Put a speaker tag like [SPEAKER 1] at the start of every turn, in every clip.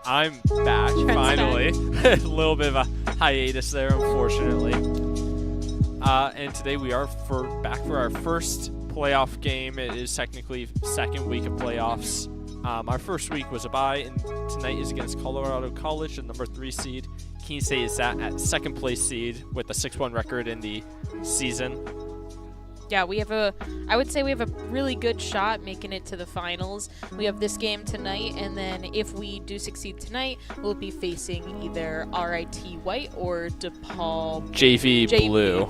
[SPEAKER 1] I'm back, finally. A little bit of a hiatus there, unfortunately. And today we are back for our first playoff game. It is technically second week of playoffs. Our first week was a bye, and tonight is against Colorado College, the number 3 seed. Keene State is at second place seed with a 6-1 record in the season.
[SPEAKER 2] Yeah, I would say we have a really good shot making it to the finals. We have this game tonight, and then if we do succeed tonight, we'll be facing either RIT White or DePaul
[SPEAKER 1] JV Blue.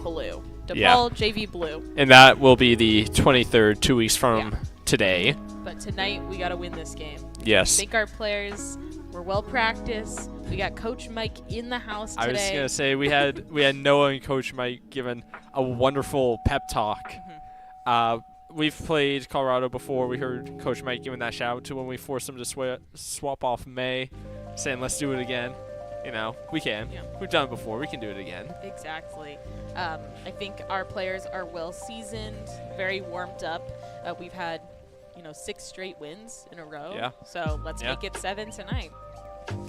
[SPEAKER 2] DePaul JV Blue.
[SPEAKER 1] And that will be the 23rd, 2 weeks from today.
[SPEAKER 2] But tonight, we got to win this game.
[SPEAKER 1] Yes.
[SPEAKER 2] I think our players were well practiced. We got Coach Mike in the house today.
[SPEAKER 1] I was going to say, we had Noah and Coach Mike giving a wonderful pep talk. We've played Colorado before. We heard Coach Mike giving that shout out to when we forced him to swap off May, saying, let's do it again. You know, we can. Yeah. We've done it before. We can do it again.
[SPEAKER 2] Exactly. I think our players are well seasoned, very warmed up. We've had, 6 straight wins in a row. Yeah. So let's make it 7 tonight.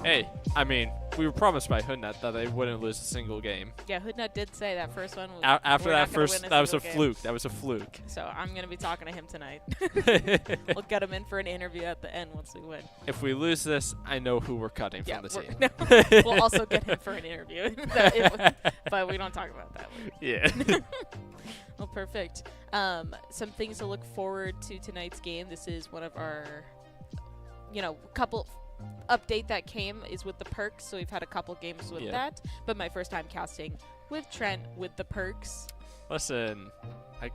[SPEAKER 1] Hey, I mean, we were promised by Hoodnut that they wouldn't lose a single game.
[SPEAKER 2] Yeah, Hoodnut did say that first one.
[SPEAKER 1] After that first, that was a fluke. That was a fluke.
[SPEAKER 2] So I'm going to be talking to him tonight. We'll get him in for an interview at the end once we win.
[SPEAKER 1] If we lose this, I know who we're cutting from the team.
[SPEAKER 2] We'll also get him for an interview. But we don't talk about that.
[SPEAKER 1] Yeah.
[SPEAKER 2] Well, perfect. Some things to look forward to tonight's game. This is one of our, couple update that came is with the perks, so we've had a couple games with that, but my first time casting with Trent with the perks.
[SPEAKER 1] Listen, I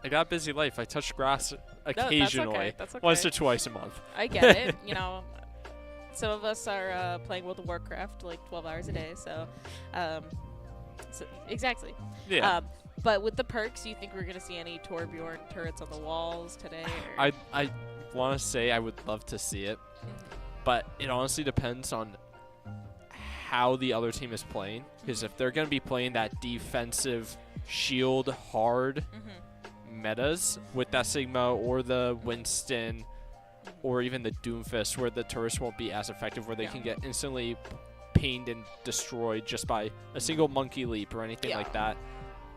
[SPEAKER 1] got a busy life. I touch grass occasionally.
[SPEAKER 2] That's okay.
[SPEAKER 1] Once or twice a month.
[SPEAKER 2] I get it. Some of us are playing World of Warcraft like 12 hours a day, so exactly.
[SPEAKER 1] Yeah.
[SPEAKER 2] But with the perks, you think we're going to see any Torbjorn turrets on the walls today? Or?
[SPEAKER 1] I want to say I would love to see it. But it honestly depends on how the other team is playing. Because if they're going to be playing that defensive shield hard metas with that Sigma or the Winston or even the Doomfist where the turrets won't be as effective, where they can get instantly pinged and destroyed just by a single monkey leap or anything like that,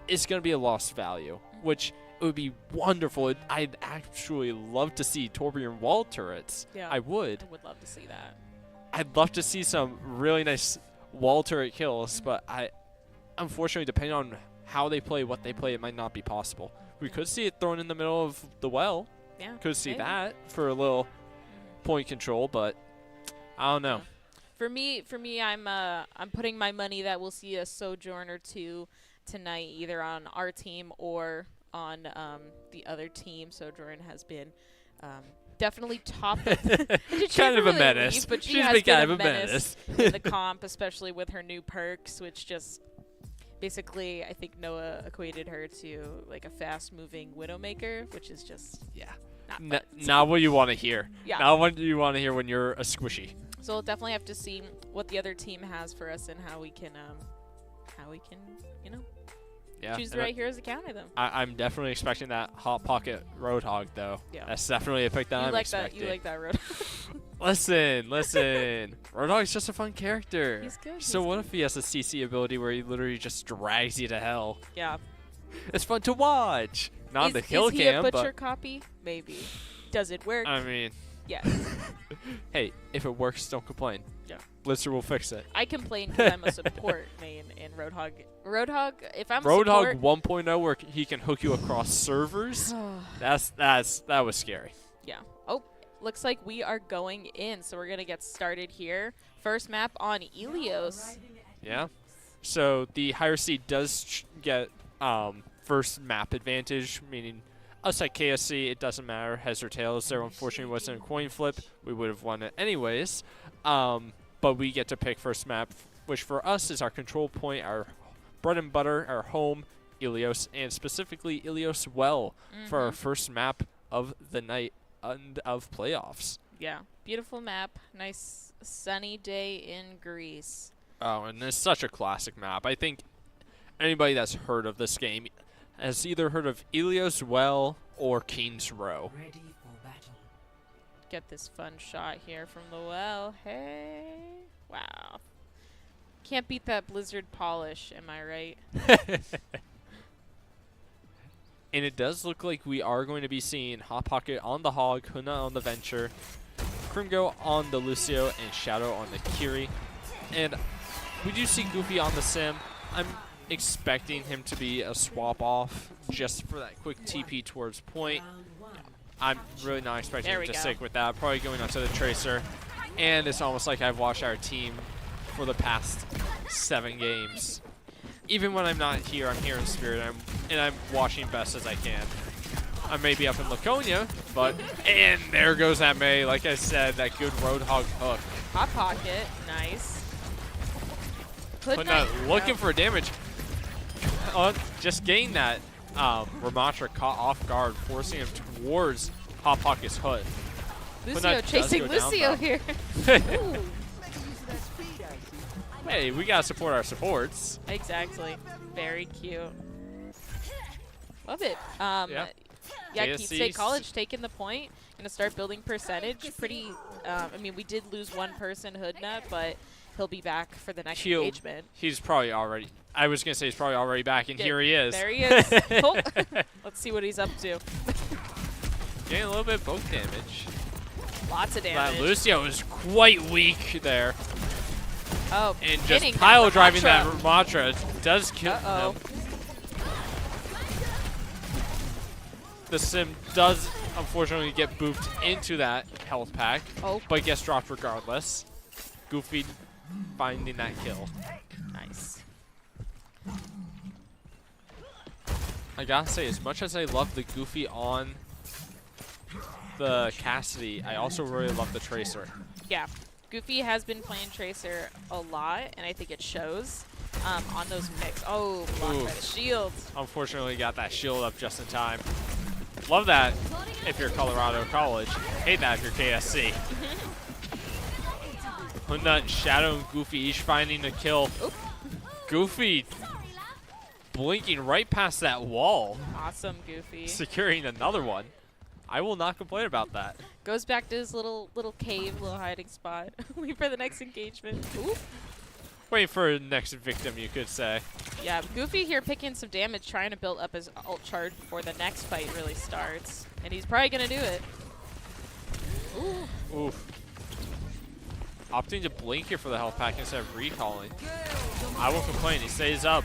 [SPEAKER 1] it's going to be a lost value, which it would be wonderful. I'd actually love to see Torbjorn wall turrets.
[SPEAKER 2] Yeah,
[SPEAKER 1] I would.
[SPEAKER 2] I would love to see that.
[SPEAKER 1] I'd love to see some really nice wall turret kills, but unfortunately, depending on how they play, what they play, it might not be possible. We could see it thrown in the middle of the well.
[SPEAKER 2] Yeah,
[SPEAKER 1] could see that for a little point control, but I don't know.
[SPEAKER 2] For me, I'm putting my money that we'll see a Sojourner 2 tonight, either on our team or on the other team. So Jordan has been definitely top of
[SPEAKER 1] kind of a menace.
[SPEAKER 2] But
[SPEAKER 1] she's
[SPEAKER 2] has
[SPEAKER 1] been kind
[SPEAKER 2] been
[SPEAKER 1] of a menace
[SPEAKER 2] in the comp, especially with her new perks, which just basically, I think Noah equated her to like a fast-moving Widowmaker, which is just
[SPEAKER 1] not what you want to hear.
[SPEAKER 2] Yeah.
[SPEAKER 1] Not what you want to hear when you're a squishy.
[SPEAKER 2] So we'll definitely have to see what the other team has for us and how we can choose the right heroes to counter them.
[SPEAKER 1] I'm definitely expecting that Hot Pocket Roadhog, though.
[SPEAKER 2] Yeah.
[SPEAKER 1] That's definitely a pick that I'm expecting.
[SPEAKER 2] You like that Roadhog.
[SPEAKER 1] Listen. Roadhog's just a fun character.
[SPEAKER 2] He's good.
[SPEAKER 1] So what if he has a CC ability where he literally just drags you to hell?
[SPEAKER 2] Yeah.
[SPEAKER 1] It's fun to watch. Not the kill
[SPEAKER 2] cam, Is he a butcher copy? Maybe. Does it work?
[SPEAKER 1] I mean.
[SPEAKER 2] Yes.
[SPEAKER 1] Hey, if it works, don't complain.
[SPEAKER 2] Yeah.
[SPEAKER 1] Blizzard will fix it.
[SPEAKER 2] I complain because I'm a support main in Roadhog. Roadhog, if I'm
[SPEAKER 1] Roadhog
[SPEAKER 2] a support...
[SPEAKER 1] 1.0 where he can hook you across servers, that was scary.
[SPEAKER 2] Yeah. Oh, looks like we are going in, so we're going to get started here. First map on Ilios.
[SPEAKER 1] Yeah. So the higher seed does get first map advantage, meaning us at KSC, it doesn't matter. Heads or tails. There unfortunately wasn't a coin flip. We would have won it anyways. But we get to pick first map, which for us is our control point, our bread and butter, our home, Ilios, and specifically Ilios Well for our first map of the night and of playoffs.
[SPEAKER 2] Yeah, beautiful map. Nice sunny day in Greece.
[SPEAKER 1] Oh, and it's such a classic map. I think anybody that's heard of this game has either heard of Ilios Well or Keene's Row.
[SPEAKER 3] Ready for battle.
[SPEAKER 2] Get this fun shot here from the well. Hey. Wow. Can't beat that Blizzard polish, am I right?
[SPEAKER 1] And it does look like we are going to be seeing Hot Pocket on the Hog, Huna on the Venture, Krimgo on the Lucio, and Shadow on the Kiri. And we do see Goofy on the Sim. I'm expecting him to be a swap off just for that quick TP towards point. I'm really not expecting him to stick with that. Probably going onto the Tracer. And it's almost like I've watched our team for the past 7 games. Even when I'm not here, I'm here in spirit, and I'm watching best as I can. I may be up in Laconia, and there goes that May. Like I said, that good Roadhog hook.
[SPEAKER 2] Hot Pocket, nice.
[SPEAKER 1] Looking for damage. Just getting that Ramatra caught off guard, forcing him towards Hot Pocket's hood.
[SPEAKER 2] Lucio chasing Lucio here.
[SPEAKER 1] Hey, we gotta support our supports.
[SPEAKER 2] Exactly. Very cute. Love it.
[SPEAKER 1] Yeah,
[SPEAKER 2] Keene State College taking the point. Gonna start building percentage. Pretty. I mean, we did lose one person, Hoodnut, but he'll be back for the next engagement.
[SPEAKER 1] He's probably already. I was gonna say he's probably already back, and here he is.
[SPEAKER 2] There he is. Oh. Let's see what he's up to.
[SPEAKER 1] Getting a little bit of both damage.
[SPEAKER 2] Lots of damage.
[SPEAKER 1] That Lucio is quite weak there.
[SPEAKER 2] Oh,
[SPEAKER 1] and just pile driving that Ramatra does kill him. The Sim does unfortunately get booped into that health pack, but gets dropped regardless. Goofy finding that kill.
[SPEAKER 2] Nice.
[SPEAKER 1] I gotta say, as much as I love the Goofy on the Cassidy, I also really love the Tracer.
[SPEAKER 2] Yeah. Goofy has been playing Tracer a lot, and I think it shows on those picks. Oh, blocked by the shield. Unfortunately,
[SPEAKER 1] got that shield up just in time. Love that if you're Colorado College. Hate that if you're KSC. Hunda, Shadow, and Goofy each finding a kill.
[SPEAKER 2] Oop.
[SPEAKER 1] Goofy blinking right past that wall.
[SPEAKER 2] Awesome, Goofy.
[SPEAKER 1] Securing another one. I will not complain about that.
[SPEAKER 2] Goes back to his little cave, little hiding spot. Wait for the next engagement. Ooh.
[SPEAKER 1] Waiting for the next victim, you could say.
[SPEAKER 2] Yeah, Goofy here picking some damage, trying to build up his ult charge before the next fight really starts. And he's probably going to do it.
[SPEAKER 1] Ooh. Oof. Opting to blink here for the health pack instead of recalling. I won't complain. He stays up.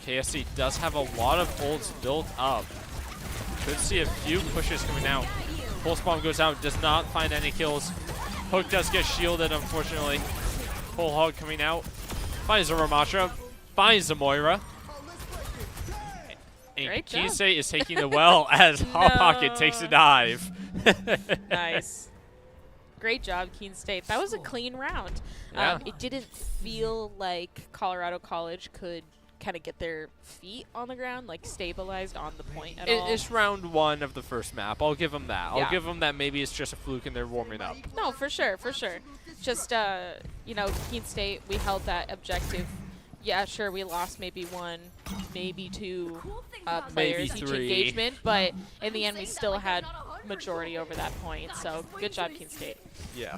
[SPEAKER 1] KSC does have a lot of ults built up. Could see a few pushes coming out. Pulse Bomb goes out, does not find any kills. Hook does get shielded, unfortunately. Full Hog coming out. Finds the Ramatra. Finds the Moira. And
[SPEAKER 2] Great
[SPEAKER 1] Keene
[SPEAKER 2] job.
[SPEAKER 1] State is taking the well as Hot Pocket takes a dive.
[SPEAKER 2] Nice. Great job, Keene State. That was a clean round.
[SPEAKER 1] Yeah.
[SPEAKER 2] It didn't feel like Colorado College could kind of get their feet on the ground, like stabilized on the point at all.
[SPEAKER 1] It's round 1 of the first map. I'll give them that. I'll
[SPEAKER 2] Yeah.
[SPEAKER 1] give them that maybe it's just a fluke and they're warming up.
[SPEAKER 2] No, for sure, for sure. Just, you know, Keene State, we held that objective. Yeah, sure, we lost maybe 1, maybe 2 players
[SPEAKER 1] Maybe
[SPEAKER 2] each
[SPEAKER 1] 3.
[SPEAKER 2] engagement, but in the end we still had majority over that point. So good job, Keene State.
[SPEAKER 1] Yeah.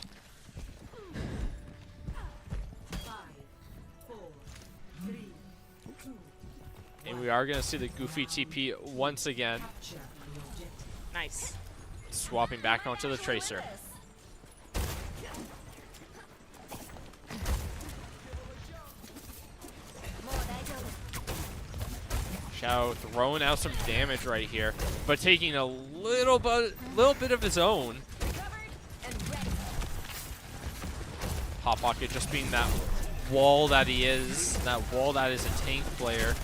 [SPEAKER 1] And we are going to see the Goofy TP once again.
[SPEAKER 2] Nice.
[SPEAKER 1] Swapping back onto the Tracer. Shadow throwing out some damage right here, but taking a little bit of his own. Hot Pocket just being that wall that he is, that wall that is a tank player.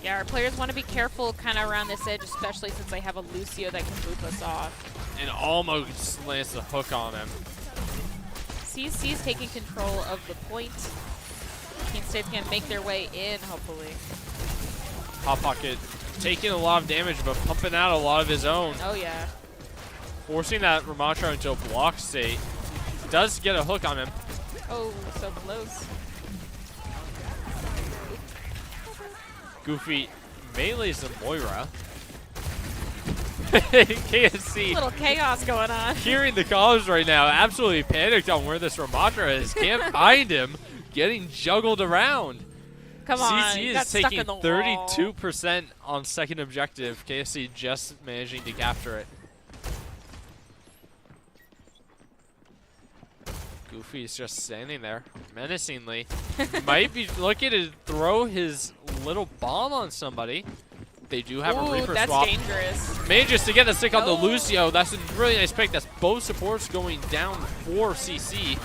[SPEAKER 2] Yeah, our players want to be careful kind of around this edge, especially since they have a Lucio that can boop us off.
[SPEAKER 1] And almost lands the hook on him.
[SPEAKER 2] CC's taking control of the point. Keene State's going to make their way in, hopefully.
[SPEAKER 1] Hot Pocket taking a lot of damage, but pumping out a lot of his own.
[SPEAKER 2] Oh, yeah.
[SPEAKER 1] Forcing that Ramatra into a block state. Does get a hook on him.
[SPEAKER 2] Oh, so close.
[SPEAKER 1] Goofy melees the Moira. KSC
[SPEAKER 2] Little chaos going on.
[SPEAKER 1] hearing the calls right now, absolutely panicked on where this Ramatra is. Can't find him. Getting juggled around.
[SPEAKER 2] Come on.
[SPEAKER 1] CC
[SPEAKER 2] got
[SPEAKER 1] is
[SPEAKER 2] stuck
[SPEAKER 1] taking
[SPEAKER 2] in the wall.
[SPEAKER 1] 32% on second objective. KSC just managing to capture it. Goofy's just standing there menacingly. Might be looking to throw his little bomb on somebody. They do have a Reaper
[SPEAKER 2] that's
[SPEAKER 1] swap.
[SPEAKER 2] dangerous.
[SPEAKER 1] Manages to get a stick on the
[SPEAKER 2] Oh.
[SPEAKER 1] Lucio. That's a really nice pick. That's both supports going down for CC.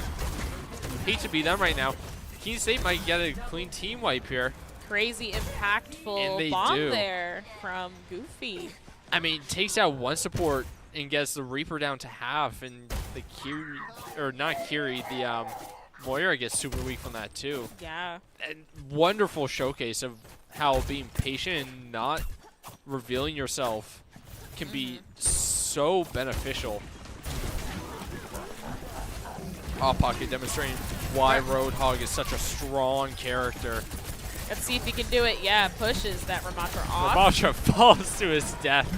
[SPEAKER 1] Hate to be them right now. Keene State might get a clean team wipe here.
[SPEAKER 2] Crazy
[SPEAKER 1] And
[SPEAKER 2] impactful
[SPEAKER 1] they
[SPEAKER 2] bomb
[SPEAKER 1] do.
[SPEAKER 2] there from Goofy.
[SPEAKER 1] I mean, takes out one support and gets the Reaper down to half, and the Kiri, or not Kiri, the Moira gets super weak from that too.
[SPEAKER 2] Yeah.
[SPEAKER 1] And wonderful showcase of how being patient and not revealing yourself can be so beneficial. Hot Pocket demonstrating why Roadhog is such a strong character.
[SPEAKER 2] Let's see if he can do it. Yeah, pushes that Ramatra off.
[SPEAKER 1] Ramatra falls to his death.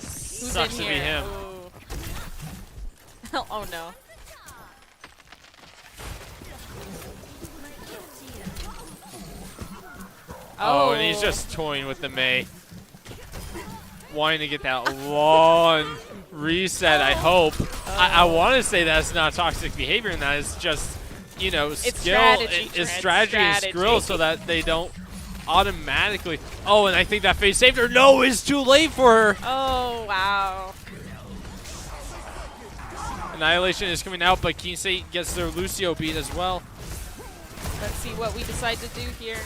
[SPEAKER 2] Who's
[SPEAKER 1] Sucks
[SPEAKER 2] in
[SPEAKER 1] to
[SPEAKER 2] here?
[SPEAKER 1] be him.
[SPEAKER 2] Ooh. Oh no.
[SPEAKER 1] Oh, and he's just toying with the Mei. Wanting to get that long reset, I hope. I want to say that's not toxic behavior, and that is just, you know,
[SPEAKER 2] It's
[SPEAKER 1] skill.
[SPEAKER 2] strategy,
[SPEAKER 1] It's
[SPEAKER 2] Trent,
[SPEAKER 1] strategy and
[SPEAKER 2] strategy.
[SPEAKER 1] skill so that they don't automatically. Oh, and I think that phase saved her. No, it's too late for her.
[SPEAKER 2] Oh, wow.
[SPEAKER 1] Annihilation is coming out, but Keene State gets their Lucio beat as well.
[SPEAKER 2] Let's see what we decide to do here.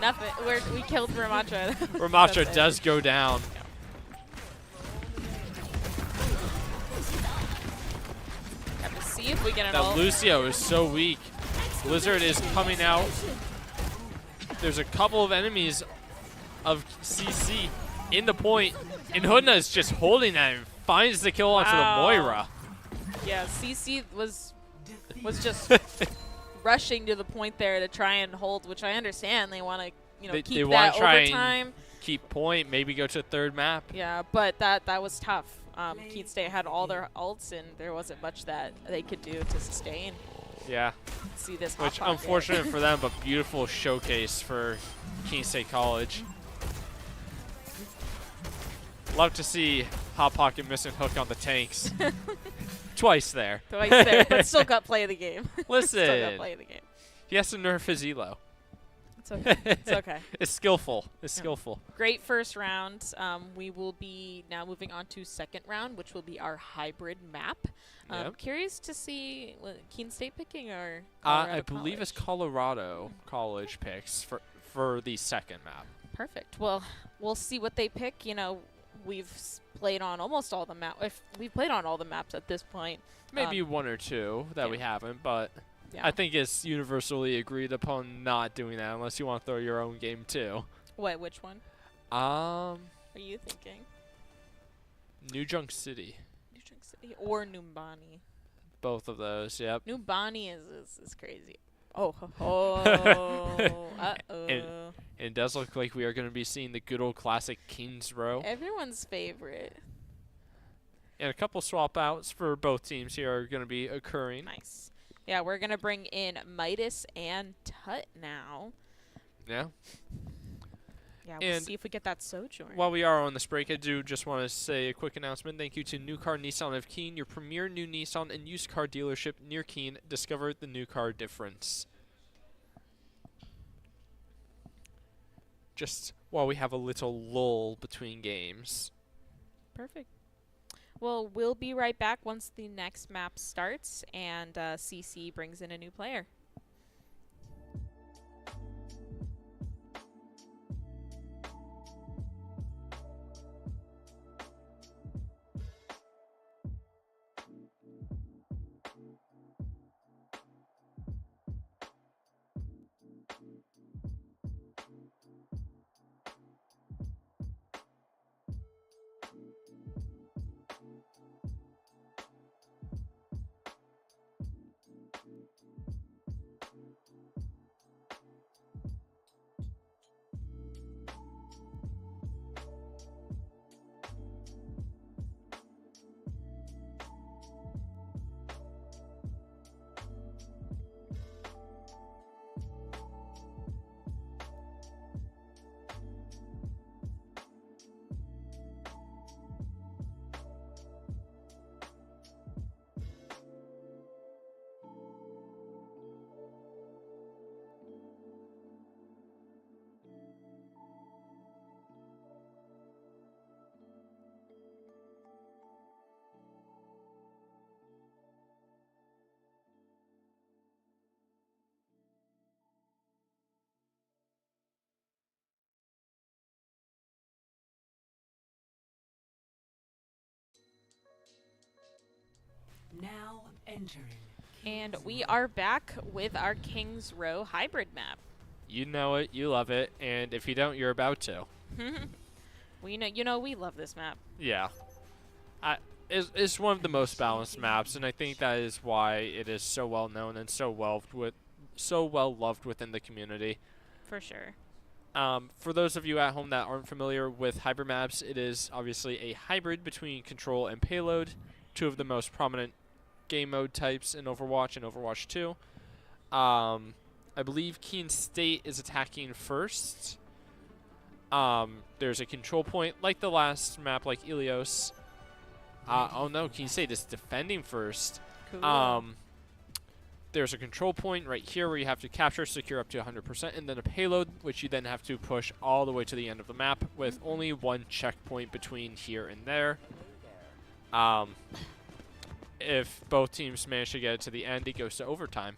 [SPEAKER 2] Nothing. We killed Ramatra.
[SPEAKER 1] Ramatra
[SPEAKER 2] That's it.
[SPEAKER 1] does go down.
[SPEAKER 2] Have to see if we get an
[SPEAKER 1] That
[SPEAKER 2] ult.
[SPEAKER 1] Lucio is so weak. Blizzard is coming out. There's a couple of enemies of CC in the point, and Hudna is just holding that and finds the kill onto the
[SPEAKER 2] Wow.
[SPEAKER 1] Moira.
[SPEAKER 2] Yeah, CC was just rushing to the point there to try and hold, which I understand. They want to, you know,
[SPEAKER 1] They
[SPEAKER 2] keep
[SPEAKER 1] wanna
[SPEAKER 2] that
[SPEAKER 1] try and
[SPEAKER 2] overtime.
[SPEAKER 1] Keep point, maybe go to the third map.
[SPEAKER 2] Yeah, but that was tough. Keene State had all their ults, and there wasn't much that they could do to sustain.
[SPEAKER 1] Yeah,
[SPEAKER 2] See this,
[SPEAKER 1] which
[SPEAKER 2] Hot Pocket.
[SPEAKER 1] unfortunate for them, but beautiful showcase for Keene State College. Love to see Hot Pocket missing hook on the tanks. Twice there.
[SPEAKER 2] Twice there, but still got play of the game. Still got
[SPEAKER 1] Listen,
[SPEAKER 2] play of the game.
[SPEAKER 1] he has to nerf his elo.
[SPEAKER 2] It's okay. It's okay.
[SPEAKER 1] It's skillful. It's skillful.
[SPEAKER 2] Great first round. We will be now moving on to second round, which will be our hybrid map.
[SPEAKER 1] Yep.
[SPEAKER 2] Curious to see Keene State picking or
[SPEAKER 1] I believe it's Colorado College picks for the second map.
[SPEAKER 2] Perfect. Well, we'll see what they pick. You know, we've played on almost all the maps. If we've played on all the maps at this point.
[SPEAKER 1] Maybe one or two that we haven't, but I think it's universally agreed upon not doing that unless you want to throw your own game too.
[SPEAKER 2] Wait, which one?
[SPEAKER 1] Are
[SPEAKER 2] you thinking?
[SPEAKER 1] New Junk City.
[SPEAKER 2] New Junk City or Numbani?
[SPEAKER 1] Both of those, yep.
[SPEAKER 2] Numbani is crazy. Oh, uh-oh.
[SPEAKER 1] And it does look like we are going to be seeing the good old classic Kings Row.
[SPEAKER 2] Everyone's favorite.
[SPEAKER 1] And a couple swap outs for both teams here are going to be occurring.
[SPEAKER 2] Nice. Yeah, we're going to bring in Midas and Tut now.
[SPEAKER 1] Yeah.
[SPEAKER 2] Yeah, we'll see if we get that Sojourn.
[SPEAKER 1] While we are on this break, I do just want to say a quick announcement. Thank you to New Car Nissan of Keene, your premier new Nissan and used car dealership near Keene. Discover the new car difference. Just while we have a little lull between games.
[SPEAKER 2] Perfect. Well, we'll be right back once the next map starts and CC brings in a new player.
[SPEAKER 3] Now entering.
[SPEAKER 2] And we are back with our Kings Row hybrid map.
[SPEAKER 1] You know it, you love it, and if you don't, you're about to.
[SPEAKER 2] We love this map.
[SPEAKER 1] Yeah. It's one of the most balanced maps, and I think that is why it is so well known and so well loved within the community.
[SPEAKER 2] For sure.
[SPEAKER 1] For those of you at home that aren't familiar with hybrid maps, it is obviously a hybrid between control and payload, two of the most prominent game mode types in Overwatch and Overwatch 2. I believe Keene State is attacking first. There's a control point like the last map, like Ilios. Oh no, Keene State is defending first.
[SPEAKER 2] Cool.
[SPEAKER 1] There's a control point right here where you have to capture, secure up to 100%, and then a payload, which you then have to push all the way to the end of the map with only one checkpoint between here and there. If both teams manage to get it to the end, it goes to overtime.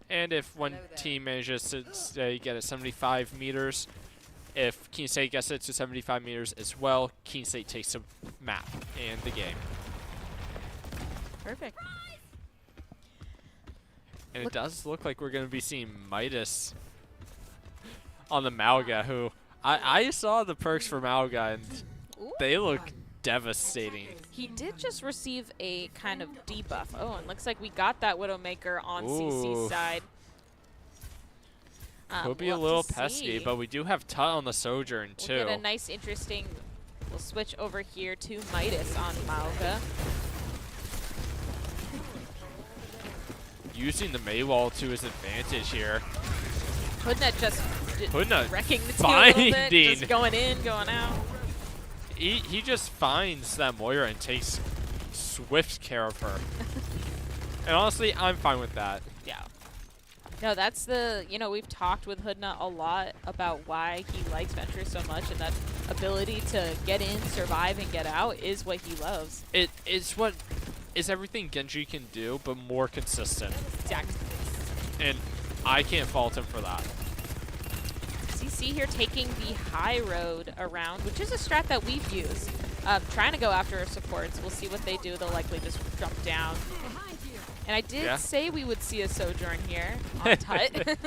[SPEAKER 1] And if one team manages to, say, get it 75 meters, if Keene State gets it to 75 meters as well, Keene State takes the map and the game.
[SPEAKER 2] Perfect.
[SPEAKER 1] And it does look like we're going to be seeing Midas on the Mauga, who I saw the perks for Mauga, and they look devastating.
[SPEAKER 2] He did just receive a kind of debuff. Oh, and looks like we got that Widowmaker on CC's side.
[SPEAKER 1] Could be a little pesky, but we do have Tut on the Sojourn, too.
[SPEAKER 2] We'll get a nice, interesting... We'll switch over here to Midas on Mauga.
[SPEAKER 1] Using the Maywall to his advantage here.
[SPEAKER 2] Hoodnut just wrecking the team a little bit, just going in, going out.
[SPEAKER 1] He just finds that Moira and takes swift care of her. And honestly, I'm fine with that.
[SPEAKER 2] Yeah. No, that's the, we've talked with Hoodnut a lot about why he likes Venture so much, and that ability to get in, survive, and get out is what he loves.
[SPEAKER 1] It's what is everything Genji can do, but more consistent.
[SPEAKER 2] Exactly.
[SPEAKER 1] And I can't fault him for that.
[SPEAKER 2] CC here taking the high road around, which is a strat that we've used. Trying to go after our supports. We'll see what they do. They'll likely just jump down. And I did say we would see a Sojourn here on Tut.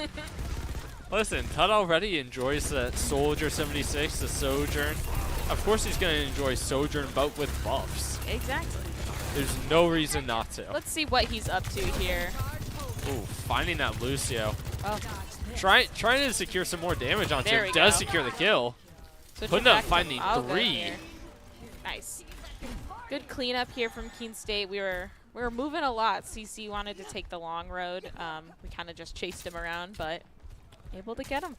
[SPEAKER 1] Listen, Tut already enjoys the Soldier 76, the Sojourn. Of course he's going to enjoy Sojourn, but with buffs.
[SPEAKER 2] Exactly.
[SPEAKER 1] There's no reason not to.
[SPEAKER 2] Let's see what he's up to here.
[SPEAKER 1] Ooh, finding that Lucio.
[SPEAKER 2] Oh.
[SPEAKER 1] Trying to secure some more damage onto him. Does secure the kill. Putting up finding 3.
[SPEAKER 2] Nice. Good cleanup here from Keene State. We were moving a lot. CC wanted to take the long road. We kind of just chased him around, but able to get him.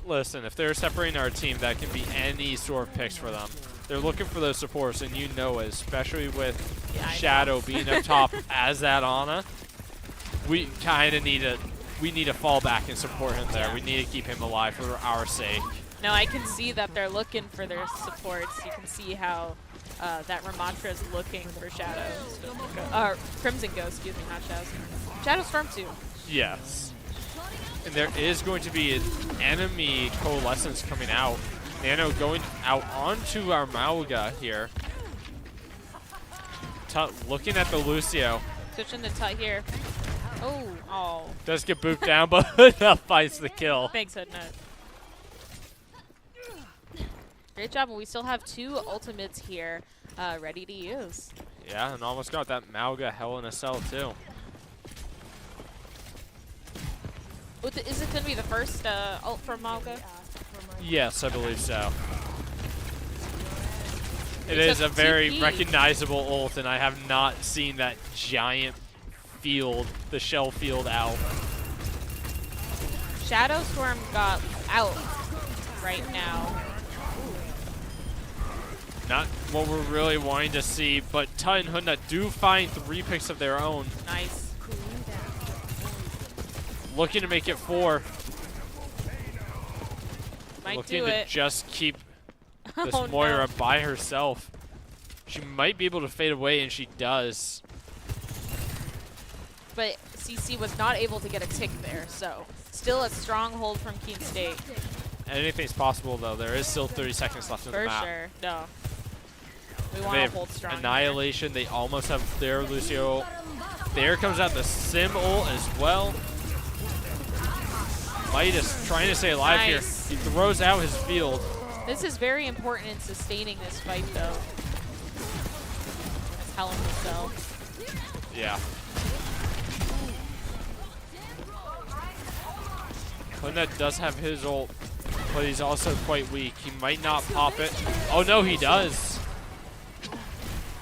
[SPEAKER 1] Listen, if they're separating our team, that can be any sort of picks for them. They're looking for those supports, and you know it, especially with Shadow being up top as that Ana. We kind of need to fall back and support him there. We need to keep him alive for our sake.
[SPEAKER 2] No, I can see that they're looking for their supports. You can see how that Ramantra is looking for Shadow. Crimson Ghost, excuse me, not Shadow. Shadow Storm too.
[SPEAKER 1] Yes. And there is going to be an enemy coalescence coming out. Nano going out onto our Mauga here. Tut looking at the Lucio.
[SPEAKER 2] Switching to Tut here. Oh.
[SPEAKER 1] Does get booped down, but Hoodnut finds the kill.
[SPEAKER 2] Thanks, Hoodnut. Great job, and we still have 2 ultimates here ready to use.
[SPEAKER 1] Yeah, and almost got that Mauga Hell in a Cell too.
[SPEAKER 2] Is it going to be the first ult from Mauga?
[SPEAKER 1] Yes, I believe so. It is a very recognizable ult, and I have not seen that giant field, the shell field out.
[SPEAKER 2] Shadow Storm got out right now.
[SPEAKER 1] Not what we're really wanting to see, but Tut and Hoodnut do find 3 picks of their own.
[SPEAKER 2] Nice.
[SPEAKER 1] Looking to make it 4.
[SPEAKER 2] Might
[SPEAKER 1] Looking
[SPEAKER 2] do
[SPEAKER 1] to
[SPEAKER 2] it.
[SPEAKER 1] just keep this
[SPEAKER 2] Oh,
[SPEAKER 1] Moira
[SPEAKER 2] no.
[SPEAKER 1] by herself. She might be able to fade away, and she does.
[SPEAKER 2] But CC was not able to get a tick there, so still a strong hold from Keene State.
[SPEAKER 1] Anything's possible, though. There is still 30 seconds left in the map.
[SPEAKER 2] For sure. No. We
[SPEAKER 1] They
[SPEAKER 2] want to
[SPEAKER 1] have
[SPEAKER 2] hold strong.
[SPEAKER 1] Annihilation. They almost have their Lucio. There comes out the Sim ult as well. Midas trying to stay alive here. He throws out his field.
[SPEAKER 2] This is very important in sustaining this fight, though. That's Hell in the Cell.
[SPEAKER 1] Yeah. Hoodnut does have his ult, but he's also quite weak. He might not pop it. Oh, no, he does.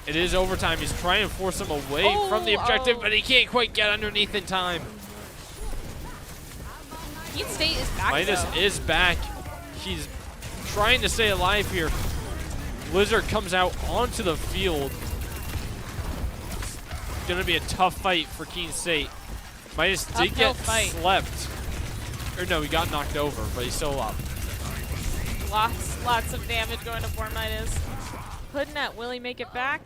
[SPEAKER 1] It is overtime. He's trying to force him away from the objective, but he can't quite get underneath in time.
[SPEAKER 2] Keene State is back,
[SPEAKER 1] Midas
[SPEAKER 2] though.
[SPEAKER 1] is back. He's trying to stay alive here. Blizzard comes out onto the field. It's going to be a tough fight for Keene State. Midas did get slept. Or no, he got knocked over, but he's still up.
[SPEAKER 2] Lots of damage going to 4 Midas. Hoodnut, will he make it back?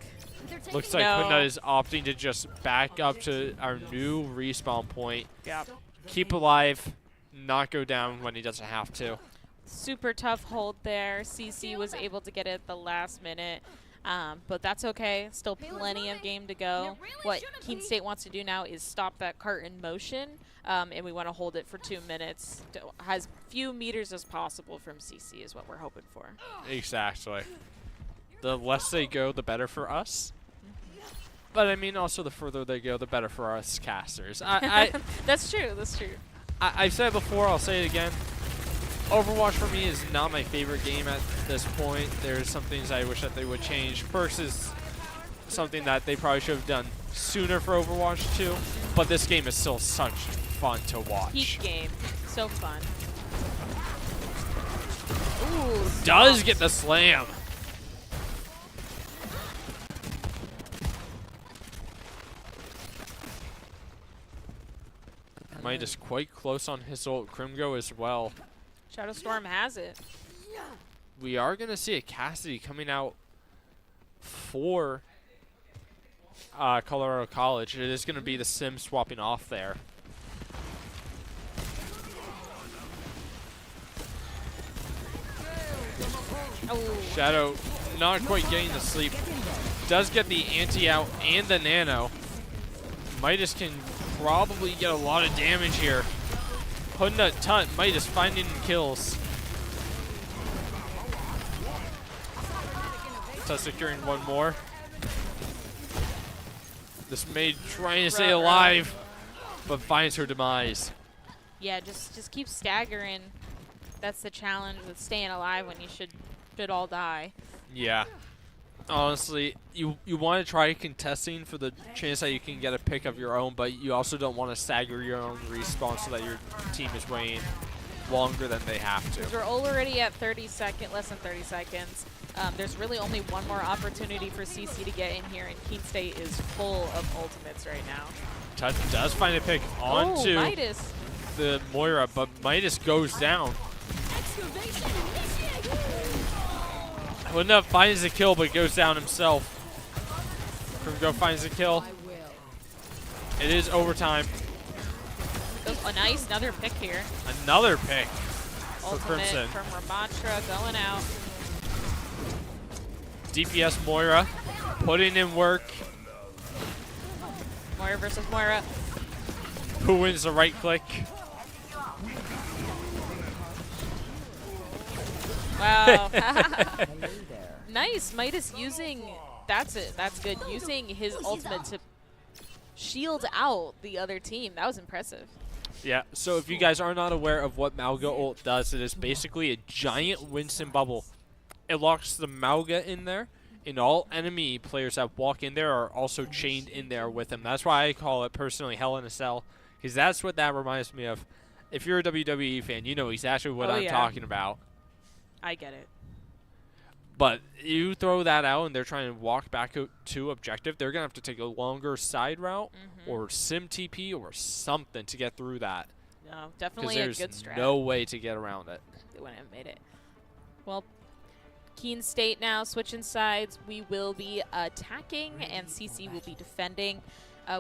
[SPEAKER 1] Looks like Hoodnut is opting to just back up to our new respawn point.
[SPEAKER 2] Yep.
[SPEAKER 1] Keep alive, not go down when he doesn't have to.
[SPEAKER 2] Super tough hold there. CC was able to get it at the last minute. But that's okay. Still plenty of game to go. What Keene State wants to do now is stop that cart in motion, and we want to hold it for 2 minutes. As few meters as possible from CC is what we're hoping for.
[SPEAKER 1] Exactly. The less they go, the better for us. But I mean, also the further they go, the better for us casters.
[SPEAKER 2] That's true. That's true.
[SPEAKER 1] I've said it before. I'll say it again. Overwatch for me is not my favorite game at this point. There's some things I wish that they would change. Perks is something that they probably should have done sooner for Overwatch 2. But this game is still such fun to watch.
[SPEAKER 2] Peak game. So fun. Ooh.
[SPEAKER 1] Does get the slam. Midas quite close on his ult. Krimgo as well.
[SPEAKER 2] Shadow Storm has it.
[SPEAKER 1] We are going to see a Cassidy coming out for Colorado College. It is going to be the Sim swapping off there.
[SPEAKER 2] Oh,
[SPEAKER 1] Shadow not quite getting to sleep. Does get the anti out and the nano. Midas can probably get a lot of damage here. Putting a Tut, Midas finding kills. Tut securing one more. This maid trying to stay alive, but finds her demise.
[SPEAKER 2] yeah, just keep staggering. That's the challenge with staying alive when you should all die.
[SPEAKER 1] Yeah. Honestly, you want to try contesting for the chance that you can get a pick of your own, but you also don't want to stagger your own respawn so that your team is waiting longer than they have to.
[SPEAKER 2] We're already at less than 30 seconds. There's really only one more opportunity for CC to get in here, and Keene State is full of ultimates right now.
[SPEAKER 1] Tut does find a pick onto
[SPEAKER 2] Midas.
[SPEAKER 1] the Moira, but Midas goes down. Windup finds the kill, but goes down himself. Krimgo finds the kill. It is overtime.
[SPEAKER 2] Oh, nice, another pick here.
[SPEAKER 1] Another pick for
[SPEAKER 2] Ultimate
[SPEAKER 1] Crimson.
[SPEAKER 2] from Ramatra going out.
[SPEAKER 1] DPS Moira putting in work.
[SPEAKER 2] Moira versus Moira.
[SPEAKER 1] Who wins the right click?
[SPEAKER 2] Wow. Nice, Midas using, that's it, that's good. Using his ultimate to shield out the other team. That was impressive.
[SPEAKER 1] Yeah, so if you guys are not aware of what Mauga ult does, it is basically a giant Winston bubble. It locks the Mauga in there, and all enemy players that walk in there are also chained in there with him. That's why I call it personally Hell in a Cell, because that's what that reminds me of. If you're a WWE fan, you know exactly what I'm talking about.
[SPEAKER 2] I get it.
[SPEAKER 1] But you throw that out and they're trying to walk back to objective, they're going to have to take a longer side route or sim TP or something to get through that.
[SPEAKER 2] No, definitely a good strat.
[SPEAKER 1] There's no way to get around it.
[SPEAKER 2] They wouldn't have made it. Well, Keene State now switching sides. We will be attacking and CC will be defending.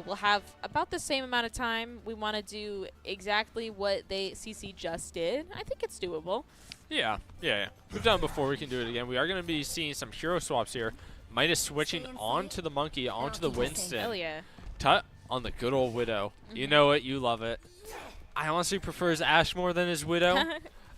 [SPEAKER 2] We'll have about the same amount of time. We want to do exactly what CC just did. I think it's doable.
[SPEAKER 1] Yeah. We've done it before. We can do it again. We are going to be seeing some hero swaps here. Midas switching onto the Monkey, onto the Winston.
[SPEAKER 2] Hell yeah.
[SPEAKER 1] Tut on the good old Widow. You know it. You love it. I honestly prefer his Ashe more than his Widow.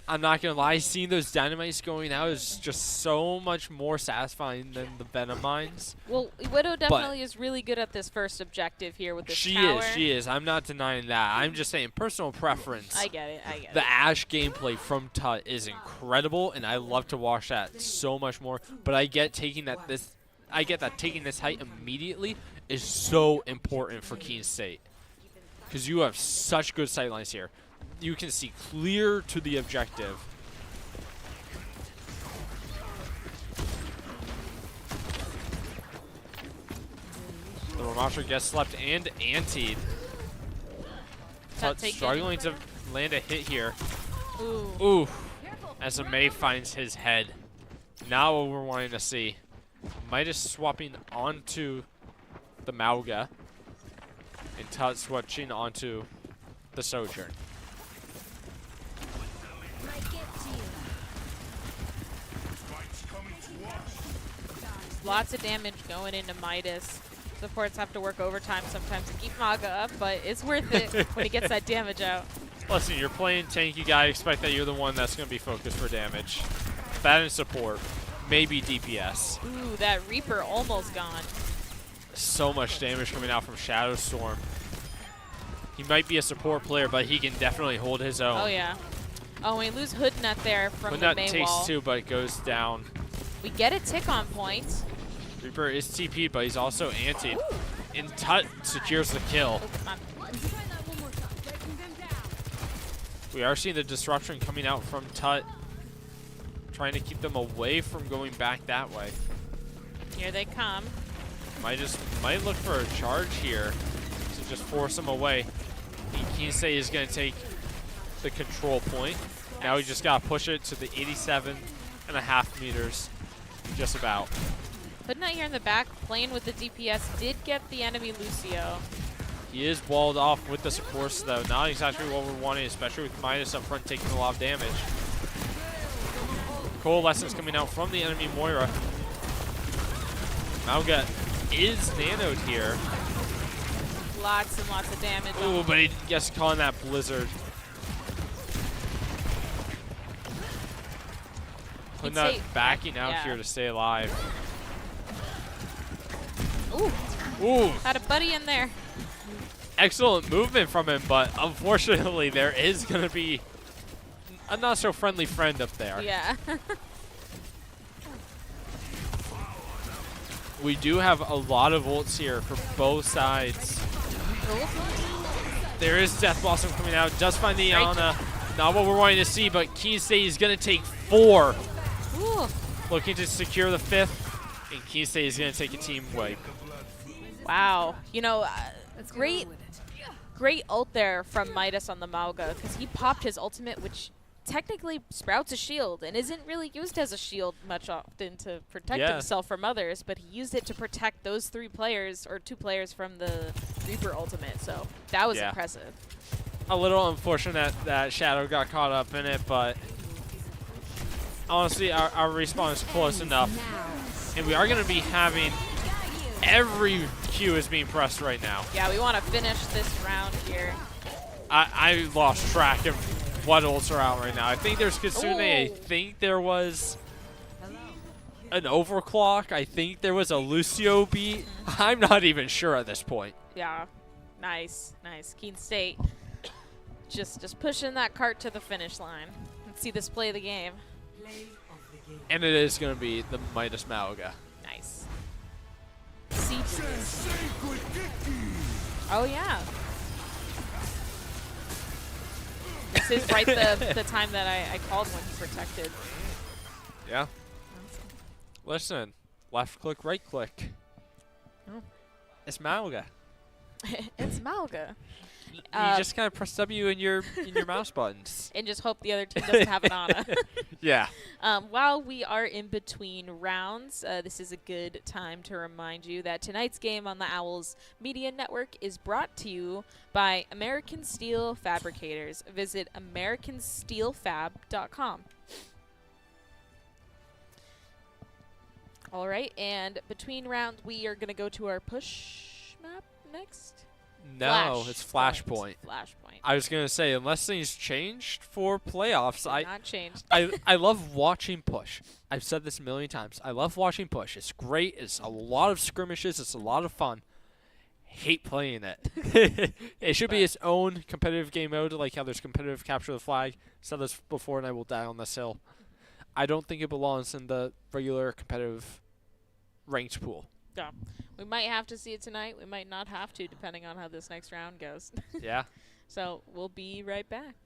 [SPEAKER 1] I'm not going to lie. Seeing those dynamites going out is just so much more satisfying than the Venom mines.
[SPEAKER 2] Well, Widow definitely is really good at this first objective here with this tower.
[SPEAKER 1] She is. I'm not denying that. I'm just saying personal preference.
[SPEAKER 2] I get it.
[SPEAKER 1] The Ashe gameplay from Tut is incredible, and I love to watch that so much more. But I get taking that taking this height immediately is so important for Keene State, because you have such good sightlines here. You can see clear to the objective. The Ramatra gets slept and antied. Tut struggling to land a hit here. Ooh. As a May finds his head. Now what we're wanting to see. Midas swapping onto the Mauga. And Tut switching onto the Sojourn.
[SPEAKER 2] Lots of damage going into Midas. Supports have to work overtime sometimes to keep Maga up, but it's worth it when he gets that damage out.
[SPEAKER 1] Listen, you're playing tank, you gotta expect that you're the one that's gonna be focused for damage. That and support. Maybe DPS.
[SPEAKER 2] Ooh, that Reaper almost gone.
[SPEAKER 1] So much damage coming out from Shadow Storm. He might be a support player, but he can definitely hold his own.
[SPEAKER 2] Oh, yeah. Oh, we lose Hoodnut there from the May
[SPEAKER 1] takes
[SPEAKER 2] wall.
[SPEAKER 1] two, but it goes down.
[SPEAKER 2] We get a tick on point.
[SPEAKER 1] Reaper is TP'd, but he's also antied. And Tut secures the kill. We are seeing the disruption coming out from Tut, trying to keep them away from going back that way.
[SPEAKER 2] Here they come.
[SPEAKER 1] Might look for a charge here to just force him away. He Keene is going to take the control point. Now we just got to push it to the 87.5 meters, just about.
[SPEAKER 2] But not here in the back, playing with the DPS, did get the enemy Lucio.
[SPEAKER 1] He is walled off with the supports, though. Not exactly what we're wanting, especially with Midas up front taking a lot of damage. Coalescence coming out from the enemy Moira. Mauga is nanoed here.
[SPEAKER 2] Lots and lots of damage.
[SPEAKER 1] Ooh, but he gets caught in that blizzard. Putting that backing out here to stay alive.
[SPEAKER 2] Ooh.
[SPEAKER 1] Ooh.
[SPEAKER 2] Had a buddy in there.
[SPEAKER 1] Excellent movement from him, but unfortunately there is going to be a not so friendly friend up there.
[SPEAKER 2] Yeah.
[SPEAKER 1] We do have a lot of ults here for both sides. There is Death Blossom coming out. Does find the Iana. Not what we're wanting to see, but Keene is going to take 4.
[SPEAKER 2] Ooh.
[SPEAKER 1] Looking to secure the 5th, and Keene is going to take a team wipe.
[SPEAKER 2] Wow. You know, great ult there from Midas on the Mauga, because he popped his ultimate, which technically sprouts a shield and isn't really used as a shield much often to protect himself from others, but he used it to protect those 3 players or 2 players from the Reaper ultimate, so that was impressive.
[SPEAKER 1] A little unfortunate that Shadow got caught up in it, but honestly our respawn is close enough, and we are going to be having every Q is being pressed right now.
[SPEAKER 2] Yeah, we want to finish this round here.
[SPEAKER 1] I lost track of what ults are out right now. I think there's Kitsune. I think there was an overclock. I think there was a Lucio beat. I'm not even sure at this point.
[SPEAKER 2] Yeah, nice. Keene State just pushing that cart to the finish line. Let's see this play of the game.
[SPEAKER 1] And it is going to be the Midas Mauga.
[SPEAKER 2] Nice. Oh, yeah. This is right the time that I called when he protected.
[SPEAKER 1] Yeah.
[SPEAKER 2] Awesome.
[SPEAKER 1] Listen, left click, right click.
[SPEAKER 2] Oh.
[SPEAKER 1] It's Mauga.
[SPEAKER 2] It's Mauga.
[SPEAKER 1] You just kind of press W in your mouse buttons.
[SPEAKER 2] And just hope the other team doesn't have an Ana.
[SPEAKER 1] Yeah.
[SPEAKER 2] While we are in between rounds, this is a good time to remind you that tonight's game on the Owls Media Network is brought to you by American Steel Fabricators. Visit americansteelfab.com. All right, and between rounds, we are going to go to our push map next.
[SPEAKER 1] No, it's Flashpoint.
[SPEAKER 2] Flashpoint.
[SPEAKER 1] I was going to say, unless things changed for playoffs,
[SPEAKER 2] Not changed.
[SPEAKER 1] I love watching push. I've said this a million times. I love watching push. It's great. It's a lot of skirmishes. It's a lot of fun. Hate playing it. It should be its own competitive game mode, like how there's competitive capture the flag. Said this before, and I will die on this hill. I don't think it belongs in the regular competitive ranked pool.
[SPEAKER 2] Yeah. We might have to see it tonight. We might not have to, depending on how this next round goes.
[SPEAKER 1] Yeah.
[SPEAKER 2] So we'll be right back.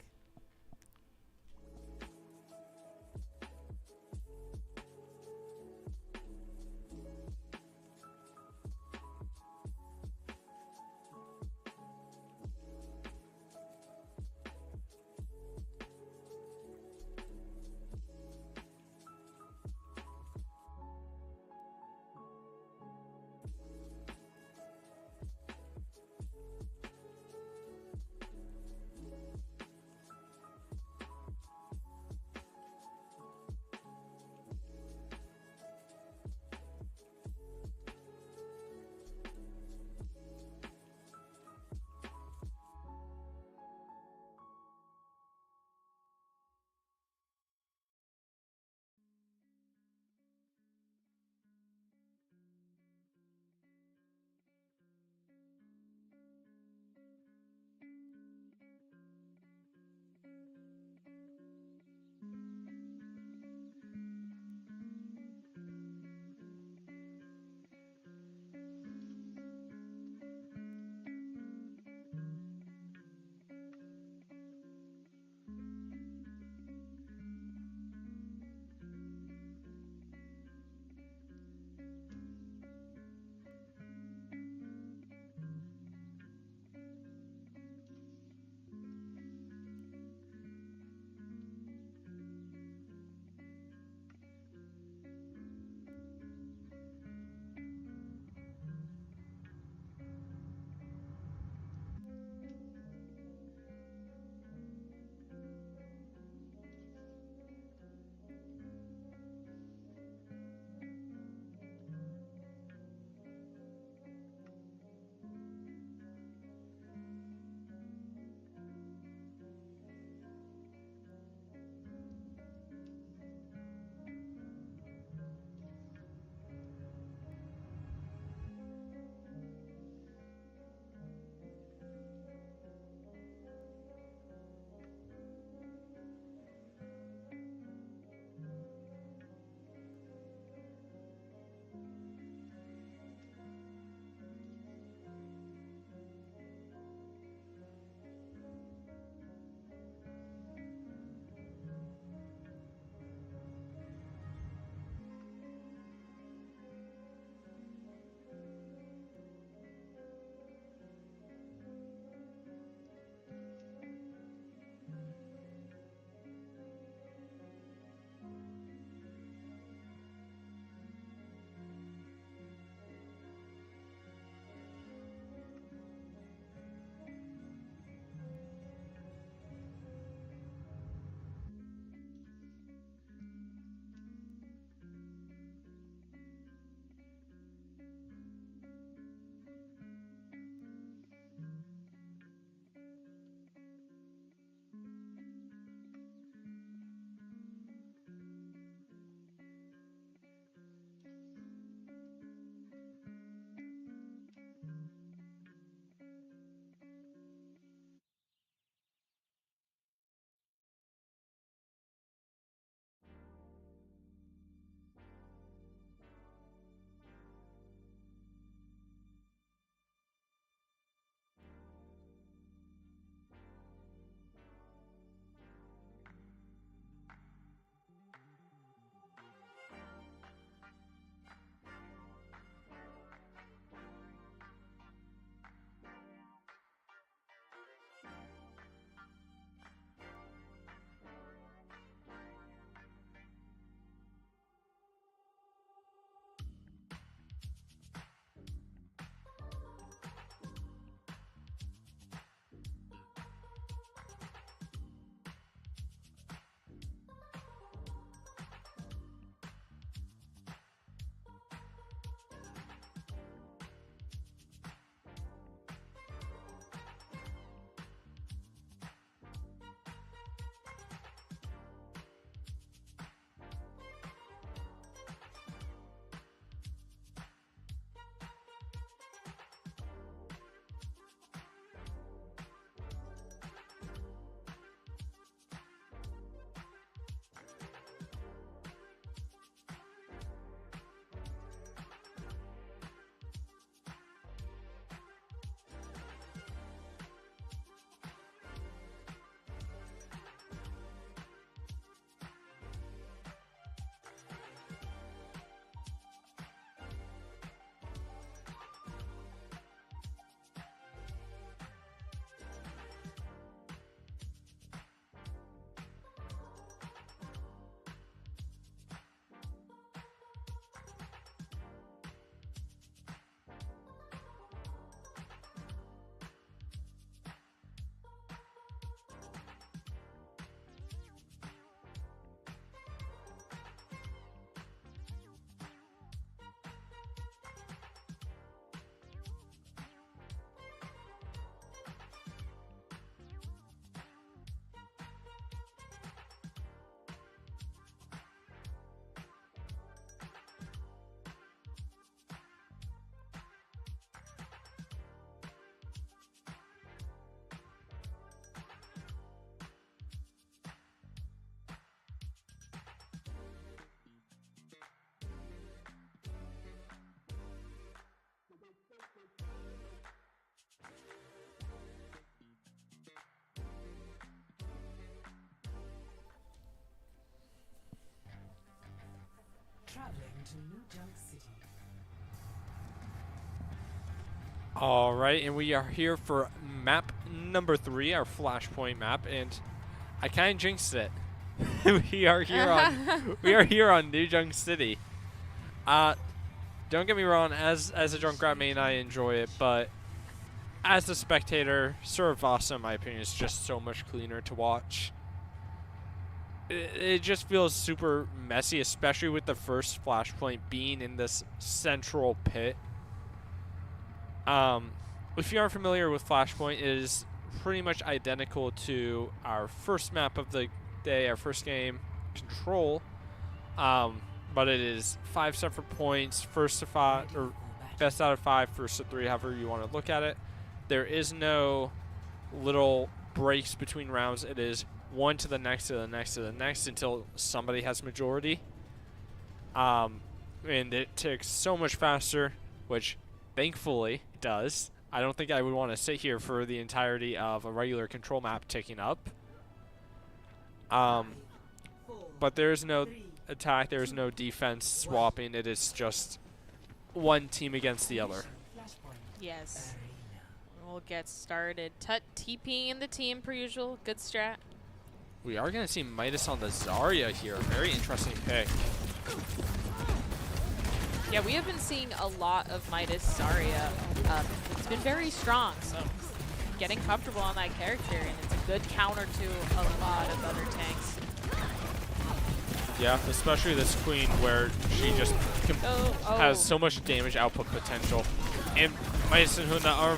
[SPEAKER 3] to New Junk City.
[SPEAKER 1] All right, and we are here for map number 3, our Flashpoint map, and I kind of jinxed it. we are here on New Junk City. Don't get me wrong, as a Junkrat main, I enjoy it, but as a spectator, Esports Varsity, in my opinion, is just so much cleaner to watch. It just feels super messy, especially with the first Flashpoint being in this central pit. If you aren't familiar with Flashpoint, it is pretty much identical to our first map of the day, our first game, Control. But it is 5 separate points, first to 5, or best out of 5, first to 3, however you want to look at it. There is no little breaks between rounds. It is one to the next, to the next, to the next, until somebody has majority. And it ticks so much faster, which thankfully it does. I don't think I would want to sit here for the entirety of a regular Control map ticking up. But there's no attack, there's no defense swapping. It is just one team against the other.
[SPEAKER 2] Yes. We'll get started. Tut TPing in the team per usual. Good strat.
[SPEAKER 1] We are going to see Midas on the Zarya here. Very interesting pick.
[SPEAKER 2] Yeah, we have been seeing a lot of Midas Zarya. It's been very strong, so getting comfortable on that character, and it's a good counter to a lot of other tanks.
[SPEAKER 1] Yeah, especially this Queen, where she just has so much damage output potential. And Midas and Huna are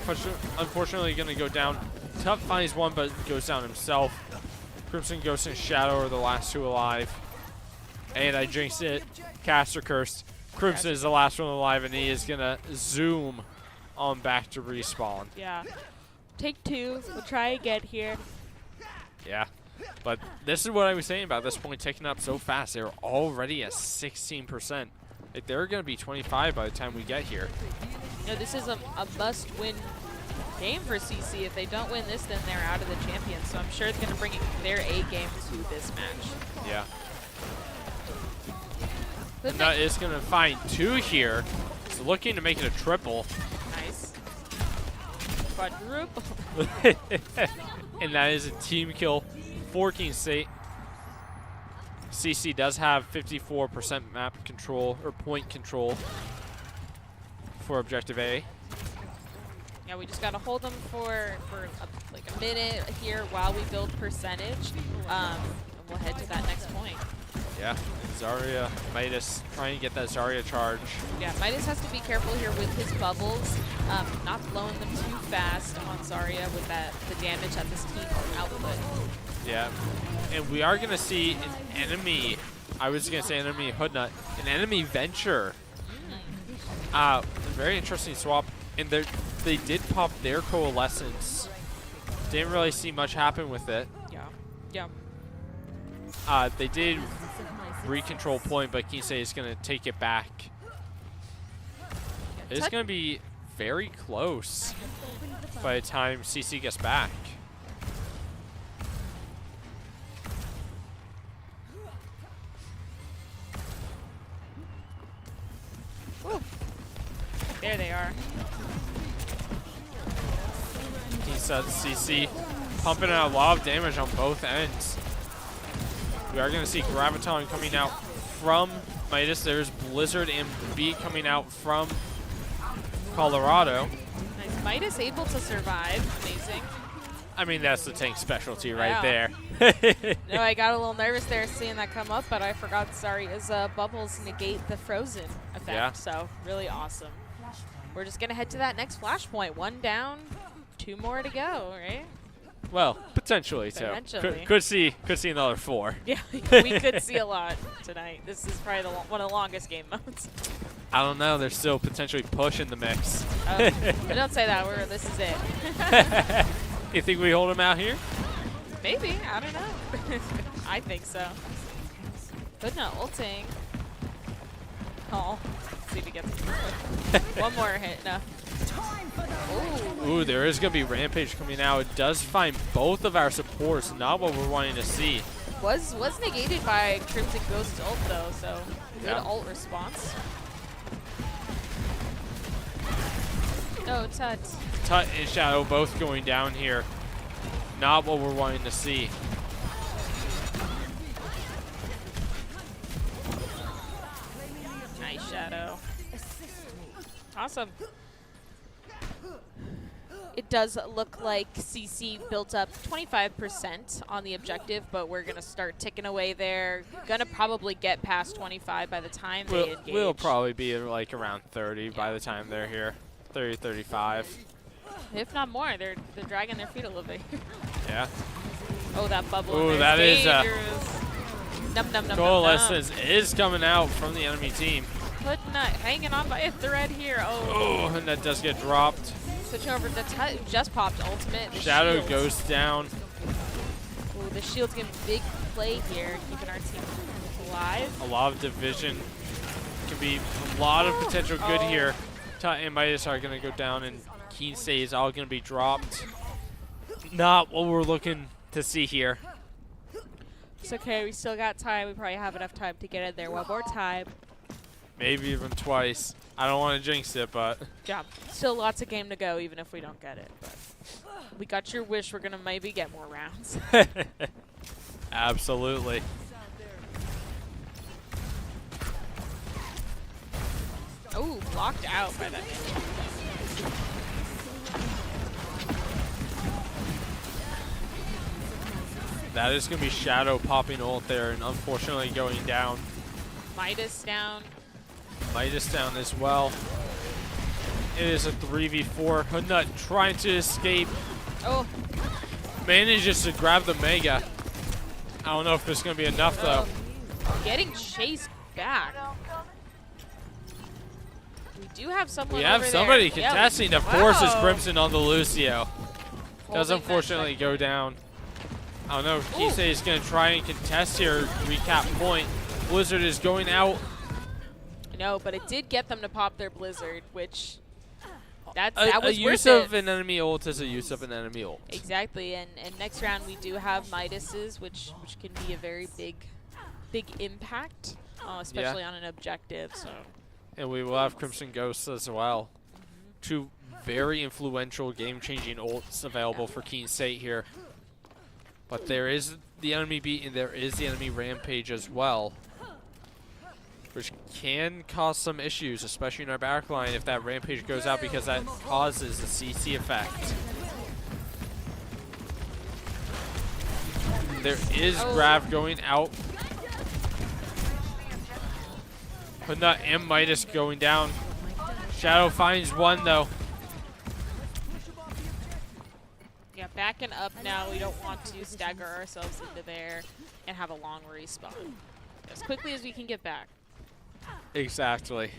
[SPEAKER 1] unfortunately going to go down. Tut finds one, but goes down himself. Crimson, Ghost, and Shadow are the last 2 alive. And I jinxed it. Caster cursed. Crimson is the last one alive, and he is going to zoom on back to respawn.
[SPEAKER 2] Yeah. Take 2. We'll try again here.
[SPEAKER 1] Yeah. But this is what I was saying about this point taking up so fast. They're already at 16%. Like, they're going to be 25 by the time we get here.
[SPEAKER 2] You know, this is a must-win game for CC. If they don't win this, then they're out of the champions. So I'm sure it's going to bring their A game to this match.
[SPEAKER 1] Yeah. And that is going to find 2 here. He's looking to make it a triple.
[SPEAKER 2] Nice. Quadruple.
[SPEAKER 1] And that is a team kill for Keene State. CC does have 54% map control, or point control, for objective A.
[SPEAKER 2] Yeah, we just got to hold them for like a minute here while we build percentage. And we'll head to that next point.
[SPEAKER 1] Yeah, Zarya, Midas trying to get that Zarya charge.
[SPEAKER 2] Yeah, Midas has to be careful here with his bubbles, not blowing them too fast on Zarya with the damage that this team output.
[SPEAKER 1] Yeah, and we are going to see an enemy, I was going to say enemy Hoodnut, an enemy Venture. Very interesting swap, and they did pop their Coalescence. Didn't really see much happen with it.
[SPEAKER 2] Yeah.
[SPEAKER 1] They did re-control point, but Keene State is going to take it back. It's going to be very close by the time CC gets back.
[SPEAKER 2] Ooh. There they are.
[SPEAKER 1] Keene State CC pumping out a lot of damage on both ends. We are going to see Graviton coming out from Midas. There's Blizzard and Beat coming out from Colorado.
[SPEAKER 2] Nice. Midas able to survive. Amazing.
[SPEAKER 1] I mean, that's the tank specialty right there.
[SPEAKER 2] No, I got a little nervous there seeing that come up, but I forgot Zarya's bubbles negate the frozen effect.
[SPEAKER 1] Yeah.
[SPEAKER 2] So really awesome. We're just going to head to that next flashpoint. 1 down, 2 more to go, right?
[SPEAKER 1] Well, potentially too.
[SPEAKER 2] Potentially.
[SPEAKER 1] Could see another 4.
[SPEAKER 2] Yeah, we could see a lot tonight. This is probably one of the longest game modes.
[SPEAKER 1] I don't know. There's still potentially push in the mix.
[SPEAKER 2] Don't say that. This is it.
[SPEAKER 1] You think we hold him out here?
[SPEAKER 2] Maybe. I don't know. I think so. But no, ulting. Oh, let's see if he gets one more hit. No.
[SPEAKER 1] Ooh, there is going to be Rampage coming out. It does find both of our supports. Not what we're wanting to see.
[SPEAKER 2] Was negated by Crimson Ghost's ult though, so good
[SPEAKER 1] Yeah.
[SPEAKER 2] ult response. Oh, Tut.
[SPEAKER 1] Tut and Shadow both going down here. Not what we're wanting to see.
[SPEAKER 2] Nice Shadow. Awesome. It does look like CC built up 25% on the objective, but we're going to start ticking away there. Going to probably get past 25 by the time they engage.
[SPEAKER 1] We'll probably be like around 30 by the time they're here. 30, 35.
[SPEAKER 2] If not more, they're dragging their feet a little bit.
[SPEAKER 1] Yeah.
[SPEAKER 2] Oh, that bubble.
[SPEAKER 1] Ooh,
[SPEAKER 2] in
[SPEAKER 1] that
[SPEAKER 2] there
[SPEAKER 1] is
[SPEAKER 2] dangerous. Num, num, num,
[SPEAKER 1] Coalescence is coming out from the enemy team.
[SPEAKER 2] Hanging on by a thread here. Oh.
[SPEAKER 1] Oh, and that does get dropped.
[SPEAKER 2] Switching over to Tut, who just popped ultimate. The
[SPEAKER 1] Shadow
[SPEAKER 2] shield.
[SPEAKER 1] goes down.
[SPEAKER 2] Ooh, the shield's getting big play here, keeping our team alive.
[SPEAKER 1] A lot of division. Can be a lot of potential good here. Tut and Midas are going to go down, and Keene State is all going to be dropped. Not what we're looking to see here.
[SPEAKER 2] It's okay, we still got time. We probably have enough time to get in there one more time.
[SPEAKER 1] Maybe even twice. I don't want to jinx it, but
[SPEAKER 2] Yeah, still lots of game to go, even if we don't get it. But we got your wish. We're going to maybe get more rounds.
[SPEAKER 1] absolutely.
[SPEAKER 2] Oh, blocked out by that.
[SPEAKER 1] That is going to be Shadow popping ult there and unfortunately going down.
[SPEAKER 2] Midas down.
[SPEAKER 1] Midas down as well. It is a 3v4. Hoodnut trying to escape.
[SPEAKER 2] Oh,
[SPEAKER 1] Manages to grab the Mega. I don't know if it's going to be enough though.
[SPEAKER 2] getting chased back. We do have someone
[SPEAKER 1] We have
[SPEAKER 2] over
[SPEAKER 1] somebody
[SPEAKER 2] there.
[SPEAKER 1] contesting to force his Crimson on the Lucio. Does
[SPEAKER 2] Holding
[SPEAKER 1] unfortunately
[SPEAKER 2] that
[SPEAKER 1] go down. I don't know if
[SPEAKER 2] Ooh.
[SPEAKER 1] Kisei is going to try and contest here. Recap point. Blizzard is going out.
[SPEAKER 2] No, but it did get them to pop their Blizzard, which that
[SPEAKER 1] A
[SPEAKER 2] was
[SPEAKER 1] use
[SPEAKER 2] worth
[SPEAKER 1] of
[SPEAKER 2] it.
[SPEAKER 1] an enemy ult is a use of an enemy ult.
[SPEAKER 2] Exactly, and next round we do have Midas's, which can be a very big impact, especially on an objective. So.
[SPEAKER 1] And we will have Crimson Ghosts as well. Two very influential game-changing ults available for Keene State here. But there is the enemy beat and there is the enemy Rampage as well, which can cause some issues, especially in our backline if that Rampage goes out, because that causes a CC effect. There is Grav going out. Hoodnut and Midas going down. Shadow finds one though.
[SPEAKER 2] Yeah, backing up now. We don't want to stagger ourselves into there and have a long respawn. As quickly as we can get back.
[SPEAKER 1] Exactly.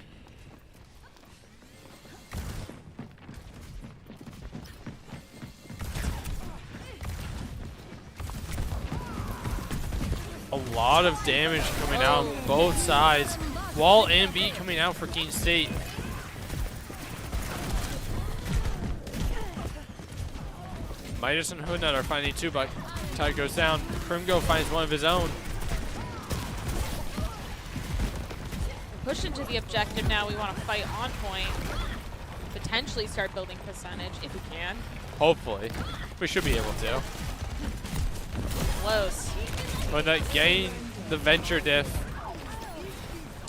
[SPEAKER 1] A lot of damage coming out on both sides. Wall and B coming out for Keene State. Midas and Hoodnut are finding two, but Tide goes down. Primgo finds one of his own.
[SPEAKER 2] Push into the objective now. We want to fight on point. Potentially start building percentage if we can.
[SPEAKER 1] Hopefully. We should be able to.
[SPEAKER 2] Close.
[SPEAKER 1] Hoodnut gain the venture diff.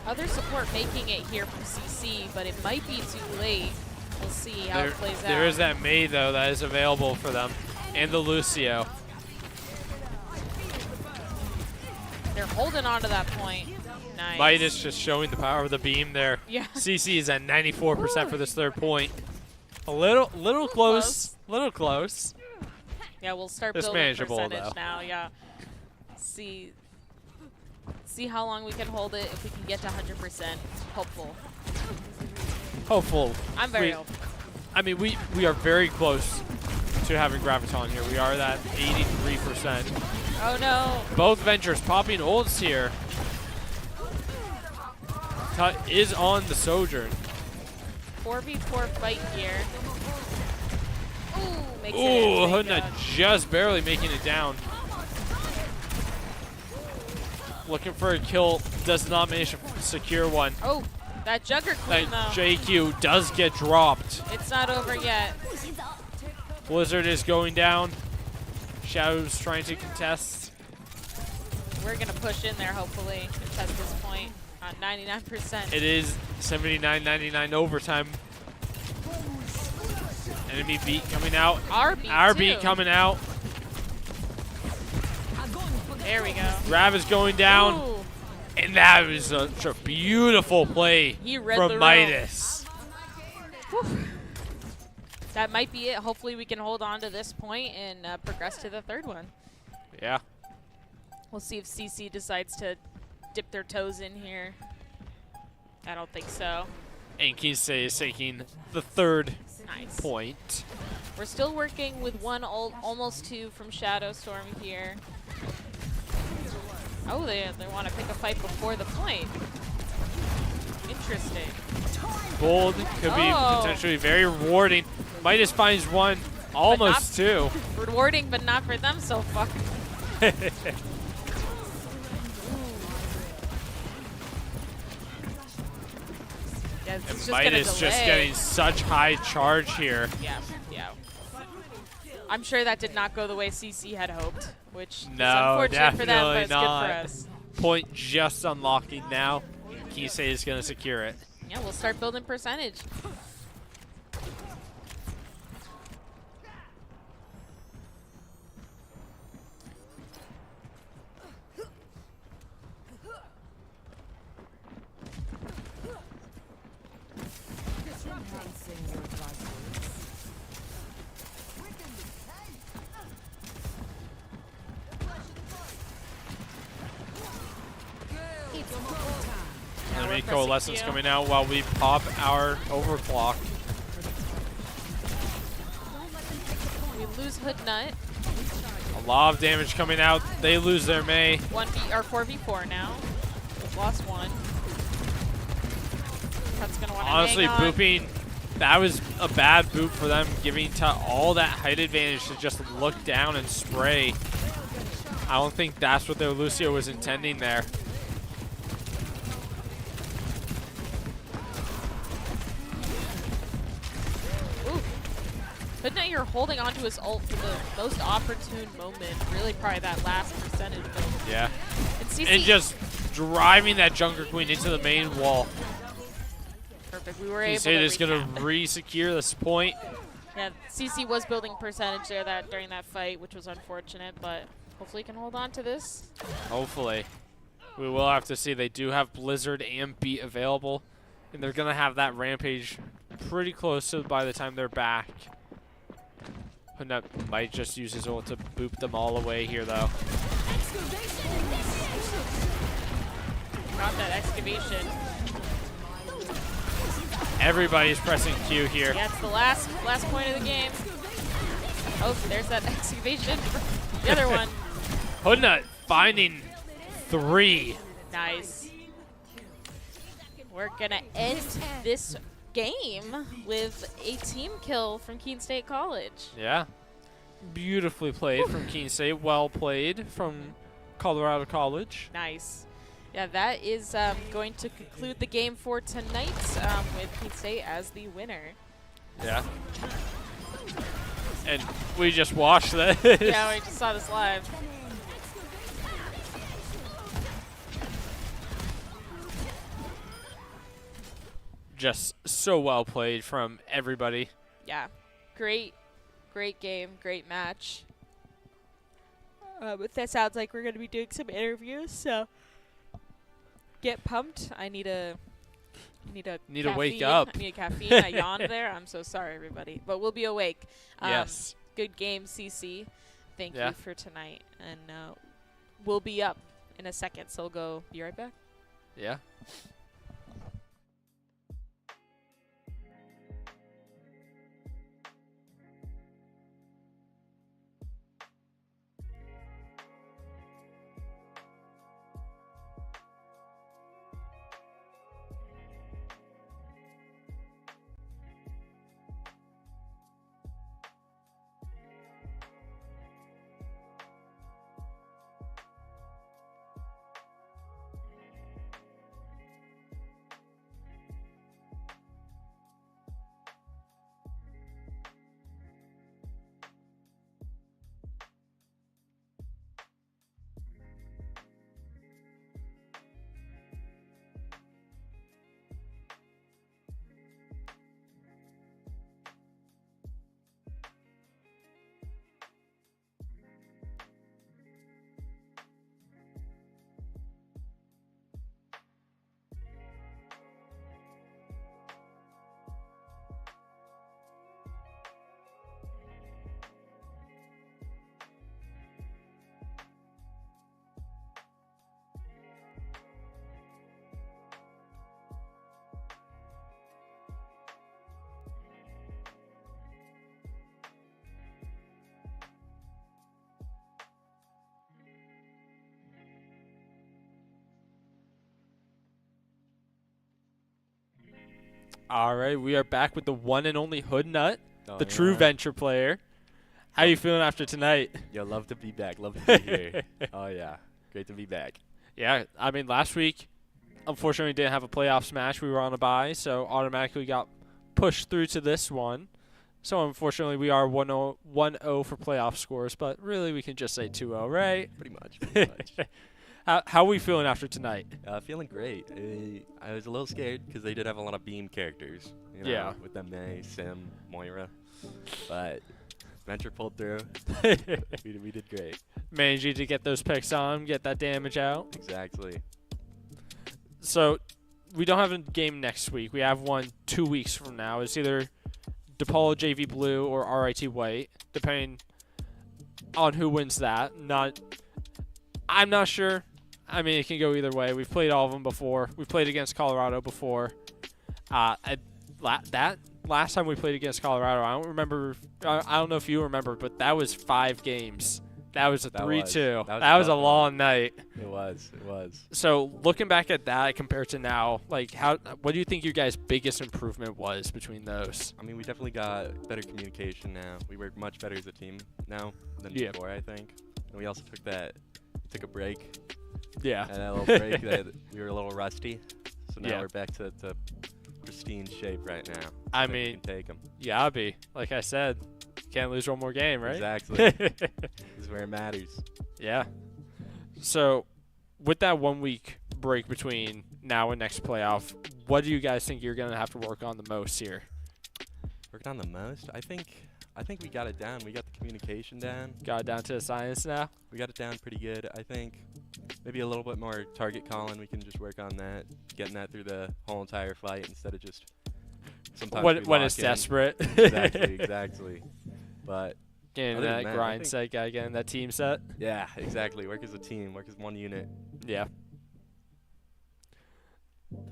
[SPEAKER 2] Other support making it here from CC, but it might be too late. We'll see how it plays out.
[SPEAKER 1] There is that Mei, though, that is available for them. And the Lucio.
[SPEAKER 2] They're holding on to that point. Nice.
[SPEAKER 1] Midas just showing the power of the beam there.
[SPEAKER 2] Yeah.
[SPEAKER 1] CC is at 94% for this third point. A little close. Little close.
[SPEAKER 2] Yeah, we'll start
[SPEAKER 1] It's
[SPEAKER 2] building
[SPEAKER 1] manageable,
[SPEAKER 2] percentage
[SPEAKER 1] though.
[SPEAKER 2] now. Yeah. See how long we can hold it. If we can get to 100%, hopeful.
[SPEAKER 1] Hopeful.
[SPEAKER 2] I'm very hopeful.
[SPEAKER 1] I mean, we are very close to having Graviton here. We are at 83%.
[SPEAKER 2] Oh no.
[SPEAKER 1] Both ventures popping ults here. Tut is on the Sojourn.
[SPEAKER 2] 4v4 fight here. Ooh, makes it
[SPEAKER 1] Ooh,
[SPEAKER 2] in. Thank
[SPEAKER 1] Hoodnut
[SPEAKER 2] God.
[SPEAKER 1] just barely making it down. looking for a kill, does not manage to secure one.
[SPEAKER 2] Oh, that Jugger Queen,
[SPEAKER 1] That
[SPEAKER 2] though.
[SPEAKER 1] JQ does get dropped.
[SPEAKER 2] It's not over yet.
[SPEAKER 1] Blizzard is going down. Shadow's trying to contest.
[SPEAKER 2] We're going to push in there, hopefully, contest this point on 99%.
[SPEAKER 1] It is 79-99 overtime. Enemy beat coming out.
[SPEAKER 2] Our
[SPEAKER 1] beat coming out.
[SPEAKER 2] There we go.
[SPEAKER 1] Rav is going down.
[SPEAKER 2] Ooh.
[SPEAKER 1] And that was such a beautiful play
[SPEAKER 2] He read
[SPEAKER 1] from
[SPEAKER 2] the room.
[SPEAKER 1] Midas.
[SPEAKER 2] Whew. That might be it. Hopefully we can hold on to this point and progress to the third one.
[SPEAKER 1] Yeah.
[SPEAKER 2] We'll see if CC decides to dip their toes in here. I don't think so.
[SPEAKER 1] And Keene is taking the third
[SPEAKER 2] Nice.
[SPEAKER 1] point.
[SPEAKER 2] We're still working with one almost two from Shadow Storm here. Oh, they want to pick a fight before the point. Interesting.
[SPEAKER 1] Gold could be potentially very rewarding. Midas finds one, almost two.
[SPEAKER 2] Rewarding, but not for them so far. Yeah, it's just
[SPEAKER 1] Midas just getting such high charge here.
[SPEAKER 2] Yeah, yeah. I'm sure that did not go the way CC had hoped, which is
[SPEAKER 1] No,
[SPEAKER 2] unfortunate for them, but it's
[SPEAKER 1] not.
[SPEAKER 2] good for us.
[SPEAKER 1] Point just unlocking now. Keene is going to secure it.
[SPEAKER 2] Yeah, we'll start building percentage.
[SPEAKER 1] Enemy coalescence coming out while we pop our overclock.
[SPEAKER 2] We lose Hood Nut.
[SPEAKER 1] A lot of damage coming out. They lose their May.
[SPEAKER 2] 4v4 now. We've lost one. That's gonna want to
[SPEAKER 1] Honestly,
[SPEAKER 2] hang on.
[SPEAKER 1] booping, that was a bad boop for them, giving all that height advantage to just look down and spray. I don't think that's what their Lucio was intending there.
[SPEAKER 2] But now you're holding onto his ult for the most opportune moment. Really, probably that last percentage build.
[SPEAKER 1] Yeah.
[SPEAKER 2] And CC.
[SPEAKER 1] And just driving that Junker Queen into the main wall.
[SPEAKER 2] Perfect. We were able to.
[SPEAKER 1] Is going to
[SPEAKER 2] recap.
[SPEAKER 1] re-secure this point.
[SPEAKER 2] Yeah, CC was building percentage there during that fight, which was unfortunate, but hopefully he can hold on to this.
[SPEAKER 1] Hopefully. We will have to see. They do have Blizzard and Beat available, and they're going to have that Rampage pretty close to by the time they're back. That might just use his ult to boop them all away here, though.
[SPEAKER 2] Got that excavation.
[SPEAKER 1] Everybody's pressing Q here.
[SPEAKER 2] Yeah, it's the last point of the game. Oh, there's that excavation. The other one.
[SPEAKER 1] Hoodnut finding 3.
[SPEAKER 2] Nice. We're gonna end this game with a team kill from Keene State College.
[SPEAKER 1] Yeah. Beautifully played from Keene State. Well played from Colorado College.
[SPEAKER 2] Nice. Yeah, that is going to conclude the game for tonight with Keene State as the winner.
[SPEAKER 1] Yeah. And we just watched that.
[SPEAKER 2] Yeah, we just saw this live.
[SPEAKER 1] Just so well played from everybody.
[SPEAKER 2] Yeah, great game, great match. But that sounds like we're going to be doing some interviews, so get pumped. I need to
[SPEAKER 1] wake up.
[SPEAKER 2] I need a caffeine. I yawned there. I'm so sorry, everybody. But we'll be awake.
[SPEAKER 1] Yes.
[SPEAKER 2] Good game, CC. Thank
[SPEAKER 1] Yeah.
[SPEAKER 2] you for tonight. And we'll be up in a second, so we'll go be right back.
[SPEAKER 1] Yeah. All right, we are back with the one and only Hood Nut,
[SPEAKER 4] Oh,
[SPEAKER 1] the true
[SPEAKER 4] yeah.
[SPEAKER 1] venture player. How you feeling after tonight?
[SPEAKER 4] Yo, love to be back. Love to be here. Oh, yeah. Great to be back.
[SPEAKER 1] Yeah, I mean, last week, unfortunately, didn't have a playoffs match. We were on a bye, so automatically got pushed through to this one. So, unfortunately, we are 1-0 for playoff scores, but really we can just say 2-0, right?
[SPEAKER 4] Pretty much. Pretty much.
[SPEAKER 1] How are we feeling after tonight?
[SPEAKER 4] Feeling great. I was a little scared because they did have a lot of beam characters. You know,
[SPEAKER 1] Yeah.
[SPEAKER 4] with them May, Sim, Moira. But Venture pulled through. we did great.
[SPEAKER 1] Managed to get those picks on, get that damage out.
[SPEAKER 4] Exactly.
[SPEAKER 1] So, we don't have a game next week. We have one 2 weeks from now. It's either DePaul JV Blue or RIT White, depending on who wins that. I'm not sure. I mean, it can go either way. We've played all of them before. We've played against Colorado before. That last time we played against Colorado, I don't remember. I don't know if you remember, but that was 5 games. That was a 3-2. That was a long night.
[SPEAKER 4] It was.
[SPEAKER 1] So looking back at that compared to now, like what do you think your guys' biggest improvement was between those?
[SPEAKER 4] I mean, we definitely got better communication now. We work much better as a team now than before, I think. And we also took a break.
[SPEAKER 1] Yeah.
[SPEAKER 4] And that little break, that we were a little rusty. So now
[SPEAKER 1] Yeah.
[SPEAKER 4] we're back to pristine shape right now.
[SPEAKER 1] I
[SPEAKER 4] think we
[SPEAKER 1] mean,
[SPEAKER 4] can take them.
[SPEAKER 1] you gotta be. Like I said, can't lose one more game, right?
[SPEAKER 4] Exactly. This is where it matters.
[SPEAKER 1] Yeah. So, with that 1 week break between now and next playoff, what do you guys think you're gonna have to work on the most here?
[SPEAKER 4] Working on the most? I think we got it down. We got the communication down.
[SPEAKER 1] Got it down to the science now.
[SPEAKER 4] We got it down pretty good. I think maybe a little bit more target calling. We can just work on that, getting that through the whole entire fight instead of just sometimes we
[SPEAKER 1] When
[SPEAKER 4] lock
[SPEAKER 1] it's
[SPEAKER 4] in.
[SPEAKER 1] desperate.
[SPEAKER 4] Exactly. But
[SPEAKER 1] Getting
[SPEAKER 4] other
[SPEAKER 1] that
[SPEAKER 4] than that, I
[SPEAKER 1] grind
[SPEAKER 4] think-
[SPEAKER 1] set, gotta get in that team set.
[SPEAKER 4] yeah, exactly. Work as a team. Work as one unit.
[SPEAKER 1] Yeah.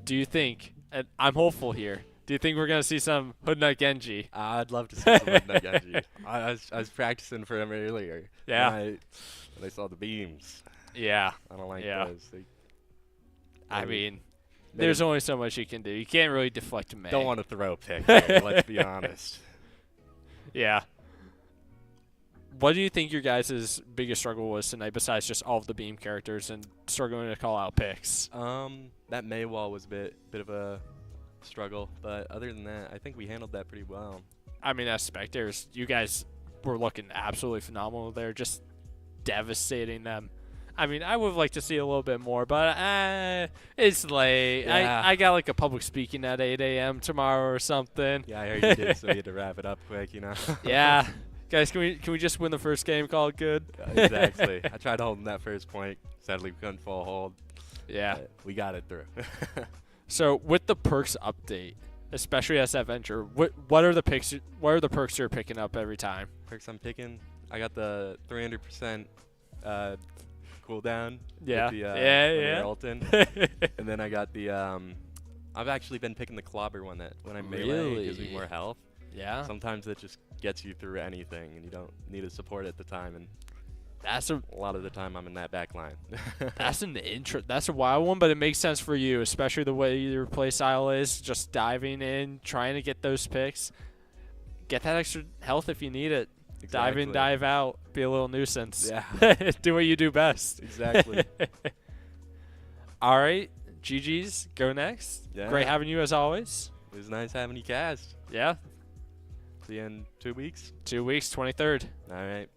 [SPEAKER 1] Do you think, and I'm hopeful here, do you think we're going to see some Hood Nut Genji?
[SPEAKER 4] I'd love to see some of that Genji. I was practicing for him earlier.
[SPEAKER 1] Yeah.
[SPEAKER 4] When I saw the beams.
[SPEAKER 1] Yeah.
[SPEAKER 4] I don't like
[SPEAKER 1] Yeah.
[SPEAKER 4] those.
[SPEAKER 1] I
[SPEAKER 4] Maybe-
[SPEAKER 1] mean,
[SPEAKER 4] maybe
[SPEAKER 1] there's only so much you can do. You can't really deflect a May.
[SPEAKER 4] don't want to throw a pick. Here, let's be honest.
[SPEAKER 1] Yeah. What do you think your guys' biggest struggle was tonight besides just all of the beam characters and struggling to call out picks?
[SPEAKER 4] That May wall was a bit of a struggle, but other than that, I think we handled that pretty well.
[SPEAKER 1] I mean, as spectators, you guys were looking absolutely phenomenal there, just devastating them. I mean, I would have liked to see a little bit more, but it's late.
[SPEAKER 4] Yeah.
[SPEAKER 1] I got like a public speaking at 8 a.m. tomorrow or something.
[SPEAKER 4] Yeah, I heard you did, so we had to wrap it up quick, you know.
[SPEAKER 1] Yeah. Guys, can we just win the first game, call it good?
[SPEAKER 4] Exactly. I tried holding that first point. Sadly, we couldn't full hold.
[SPEAKER 1] Yeah.
[SPEAKER 4] But we got it through.
[SPEAKER 1] So with the perks update, especially as that venture, what are the picks? What are the perks you're picking up every time?
[SPEAKER 4] Perks I'm picking, I got the 300% cooldown.
[SPEAKER 1] Yeah.
[SPEAKER 4] With the,
[SPEAKER 1] Yeah,
[SPEAKER 4] when
[SPEAKER 1] yeah.
[SPEAKER 4] they're ulting. And then I got the I've actually been picking the clobber one that when I melee it gives me
[SPEAKER 1] Really?
[SPEAKER 4] more health.
[SPEAKER 1] Yeah.
[SPEAKER 4] Sometimes it just gets you through anything, and you don't need a support at the time. And
[SPEAKER 1] That's
[SPEAKER 4] a lot of the time, I'm in that back line.
[SPEAKER 1] that's a wild one, but it makes sense for you, especially the way your play style is, just diving in, trying to get those picks, get that extra health if you need it. Dive in,
[SPEAKER 4] Exactly.
[SPEAKER 1] dive out, be a little nuisance.
[SPEAKER 4] Yeah.
[SPEAKER 1] Do what you do best.
[SPEAKER 4] Exactly.
[SPEAKER 1] All right, GG's, go next.
[SPEAKER 4] Yeah.
[SPEAKER 1] Great having you as always.
[SPEAKER 4] It was nice having you cast.
[SPEAKER 1] Yeah,
[SPEAKER 4] See you in 2 weeks.
[SPEAKER 1] 2 weeks, 23rd.
[SPEAKER 4] All right.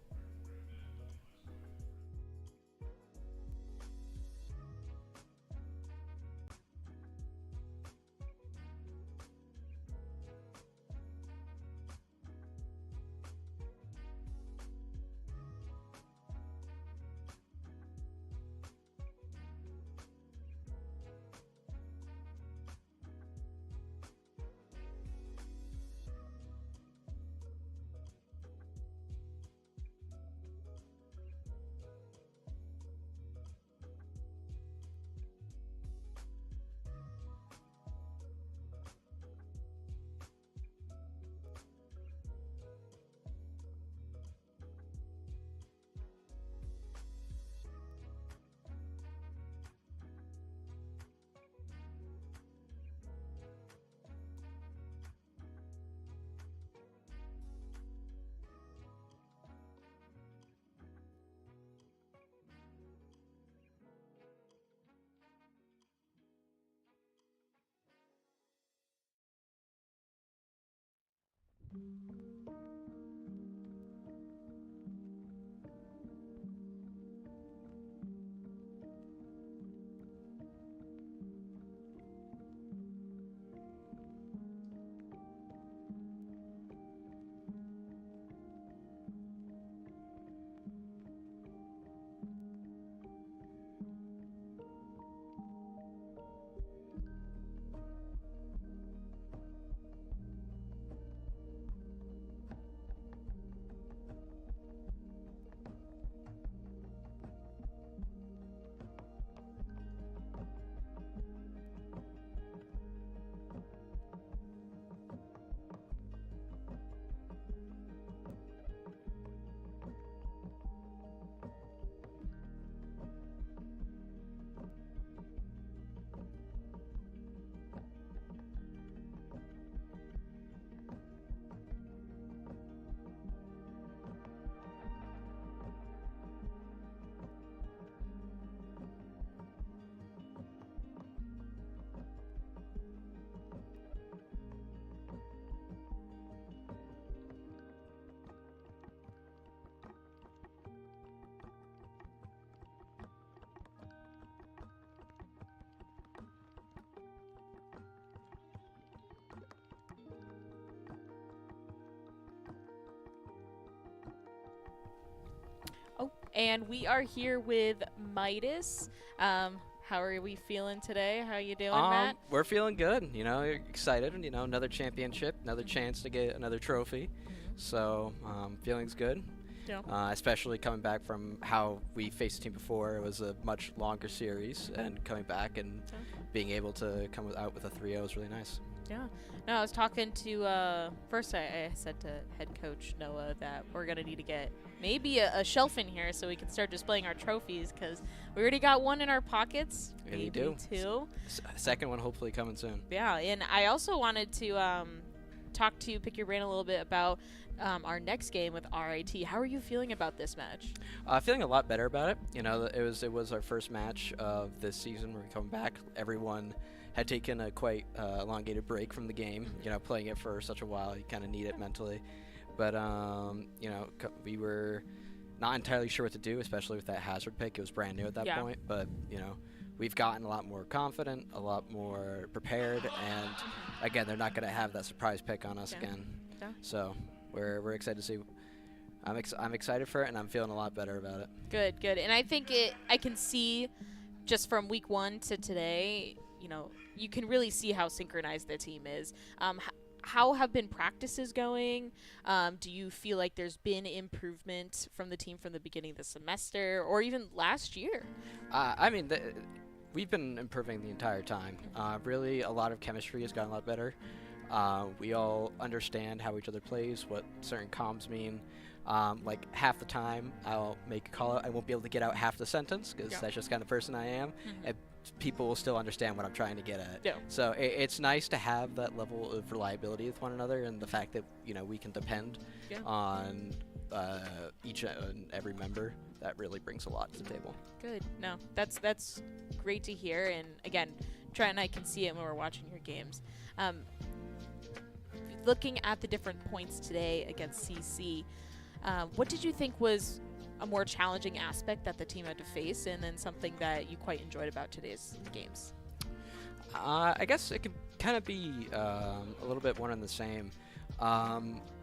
[SPEAKER 2] And we are here with Midas. How are we feeling today? How you doing, Matt?
[SPEAKER 5] We're feeling good. Excited. Another championship, another chance to get another trophy. So feeling's good.
[SPEAKER 2] Yeah.
[SPEAKER 5] Especially coming back from how we faced the team before. It was a much longer series, and coming back and being able to come out with a 3-0 is really nice.
[SPEAKER 2] Yeah. No, I was talking to, first I said to head coach Noah that we're going to need to get maybe a shelf in here so we can start displaying our trophies, because we already got one in our pockets.
[SPEAKER 5] Yeah,
[SPEAKER 2] maybe
[SPEAKER 5] you do.
[SPEAKER 2] two.
[SPEAKER 5] Second one hopefully coming soon.
[SPEAKER 2] Yeah, and I also wanted to pick your brain a little bit about our next game with RIT. How are you feeling about this match?
[SPEAKER 5] Feeling a lot better about it. It was our first match of this season where we come back. Everyone had taken a quite elongated break from the game. Playing it for such a while, you kind of need it mentally. But we were not entirely sure what to do, especially with that hazard pick. It was brand new at that point. But we've gotten a lot more confident, a lot more prepared, and again, they're not going to have that surprise pick on us again.
[SPEAKER 2] Yeah.
[SPEAKER 5] So we're excited to see. I'm excited for it, and I'm feeling a lot better about it.
[SPEAKER 2] Good. And I think I can see just from week 1 to today, you can really see how synchronized the team is. How have been practices going? Do you feel like there's been improvement from the team from the beginning of the semester or even last year?
[SPEAKER 5] We've been improving the entire time. Really, a lot of chemistry has gotten a lot better. We all understand how each other plays, what certain comms mean. Like half the time, I'll make a call out. I won't be able to get out half the sentence because that's just kind of person I am. And people will still understand what I'm trying to get at.
[SPEAKER 2] Yeah.
[SPEAKER 5] So it's nice to have that level of reliability with one another, and the fact that we can depend on each and every member. That really brings a lot to the table.
[SPEAKER 2] Good. No, that's great to hear. And again, Trent and I can see it when we're watching your games. Looking at the different points today against CC, what did you think was a more challenging aspect that the team had to face, and then something that you quite enjoyed about today's games?
[SPEAKER 5] I guess it could kind of be a little bit one and the same.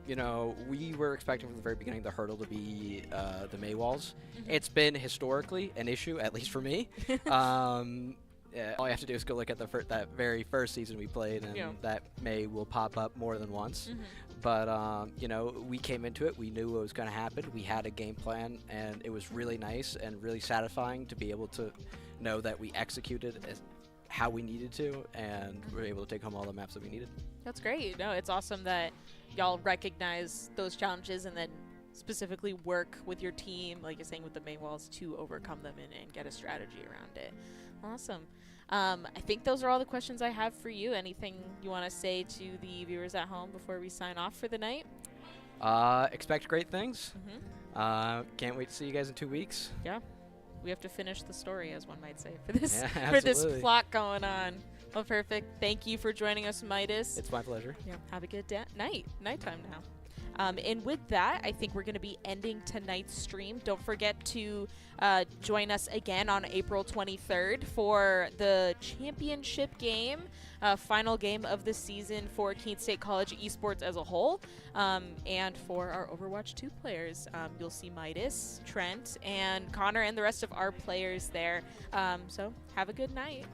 [SPEAKER 5] We were expecting from the very beginning the hurdle to be the Maywalls. It's been historically an issue, at least for me. All you have to do is go look at that very first season we played, and that May will pop up more than once. But, we came into it. We knew what was going to happen. We had a game plan, and it was really nice and really satisfying to be able to know that we executed how we needed to, and we were able to take home all the maps that we needed.
[SPEAKER 2] That's great. No, it's awesome that y'all recognize those challenges and then specifically work with your team, like you're saying with the main walls, to overcome them and get a strategy around it. Awesome. I think those are all the questions I have for you. Anything you want to say to the viewers at home before we sign off for the night?
[SPEAKER 5] Expect great things. Can't wait to see you guys in 2 weeks.
[SPEAKER 2] Yeah. We have to finish the story, as one might say, for this plot going on. Well, perfect. Thank you for joining us, Midas.
[SPEAKER 5] It's my pleasure.
[SPEAKER 2] Yeah. Have a good nighttime now. And with that, I think we're going to be ending tonight's stream. Don't forget to join us again on April 23rd for the championship game, final game of the season for Keene State College esports as a whole, and for our Overwatch 2 players. You'll see Midas, Trent, and Connor, and the rest of our players there. So have a good night.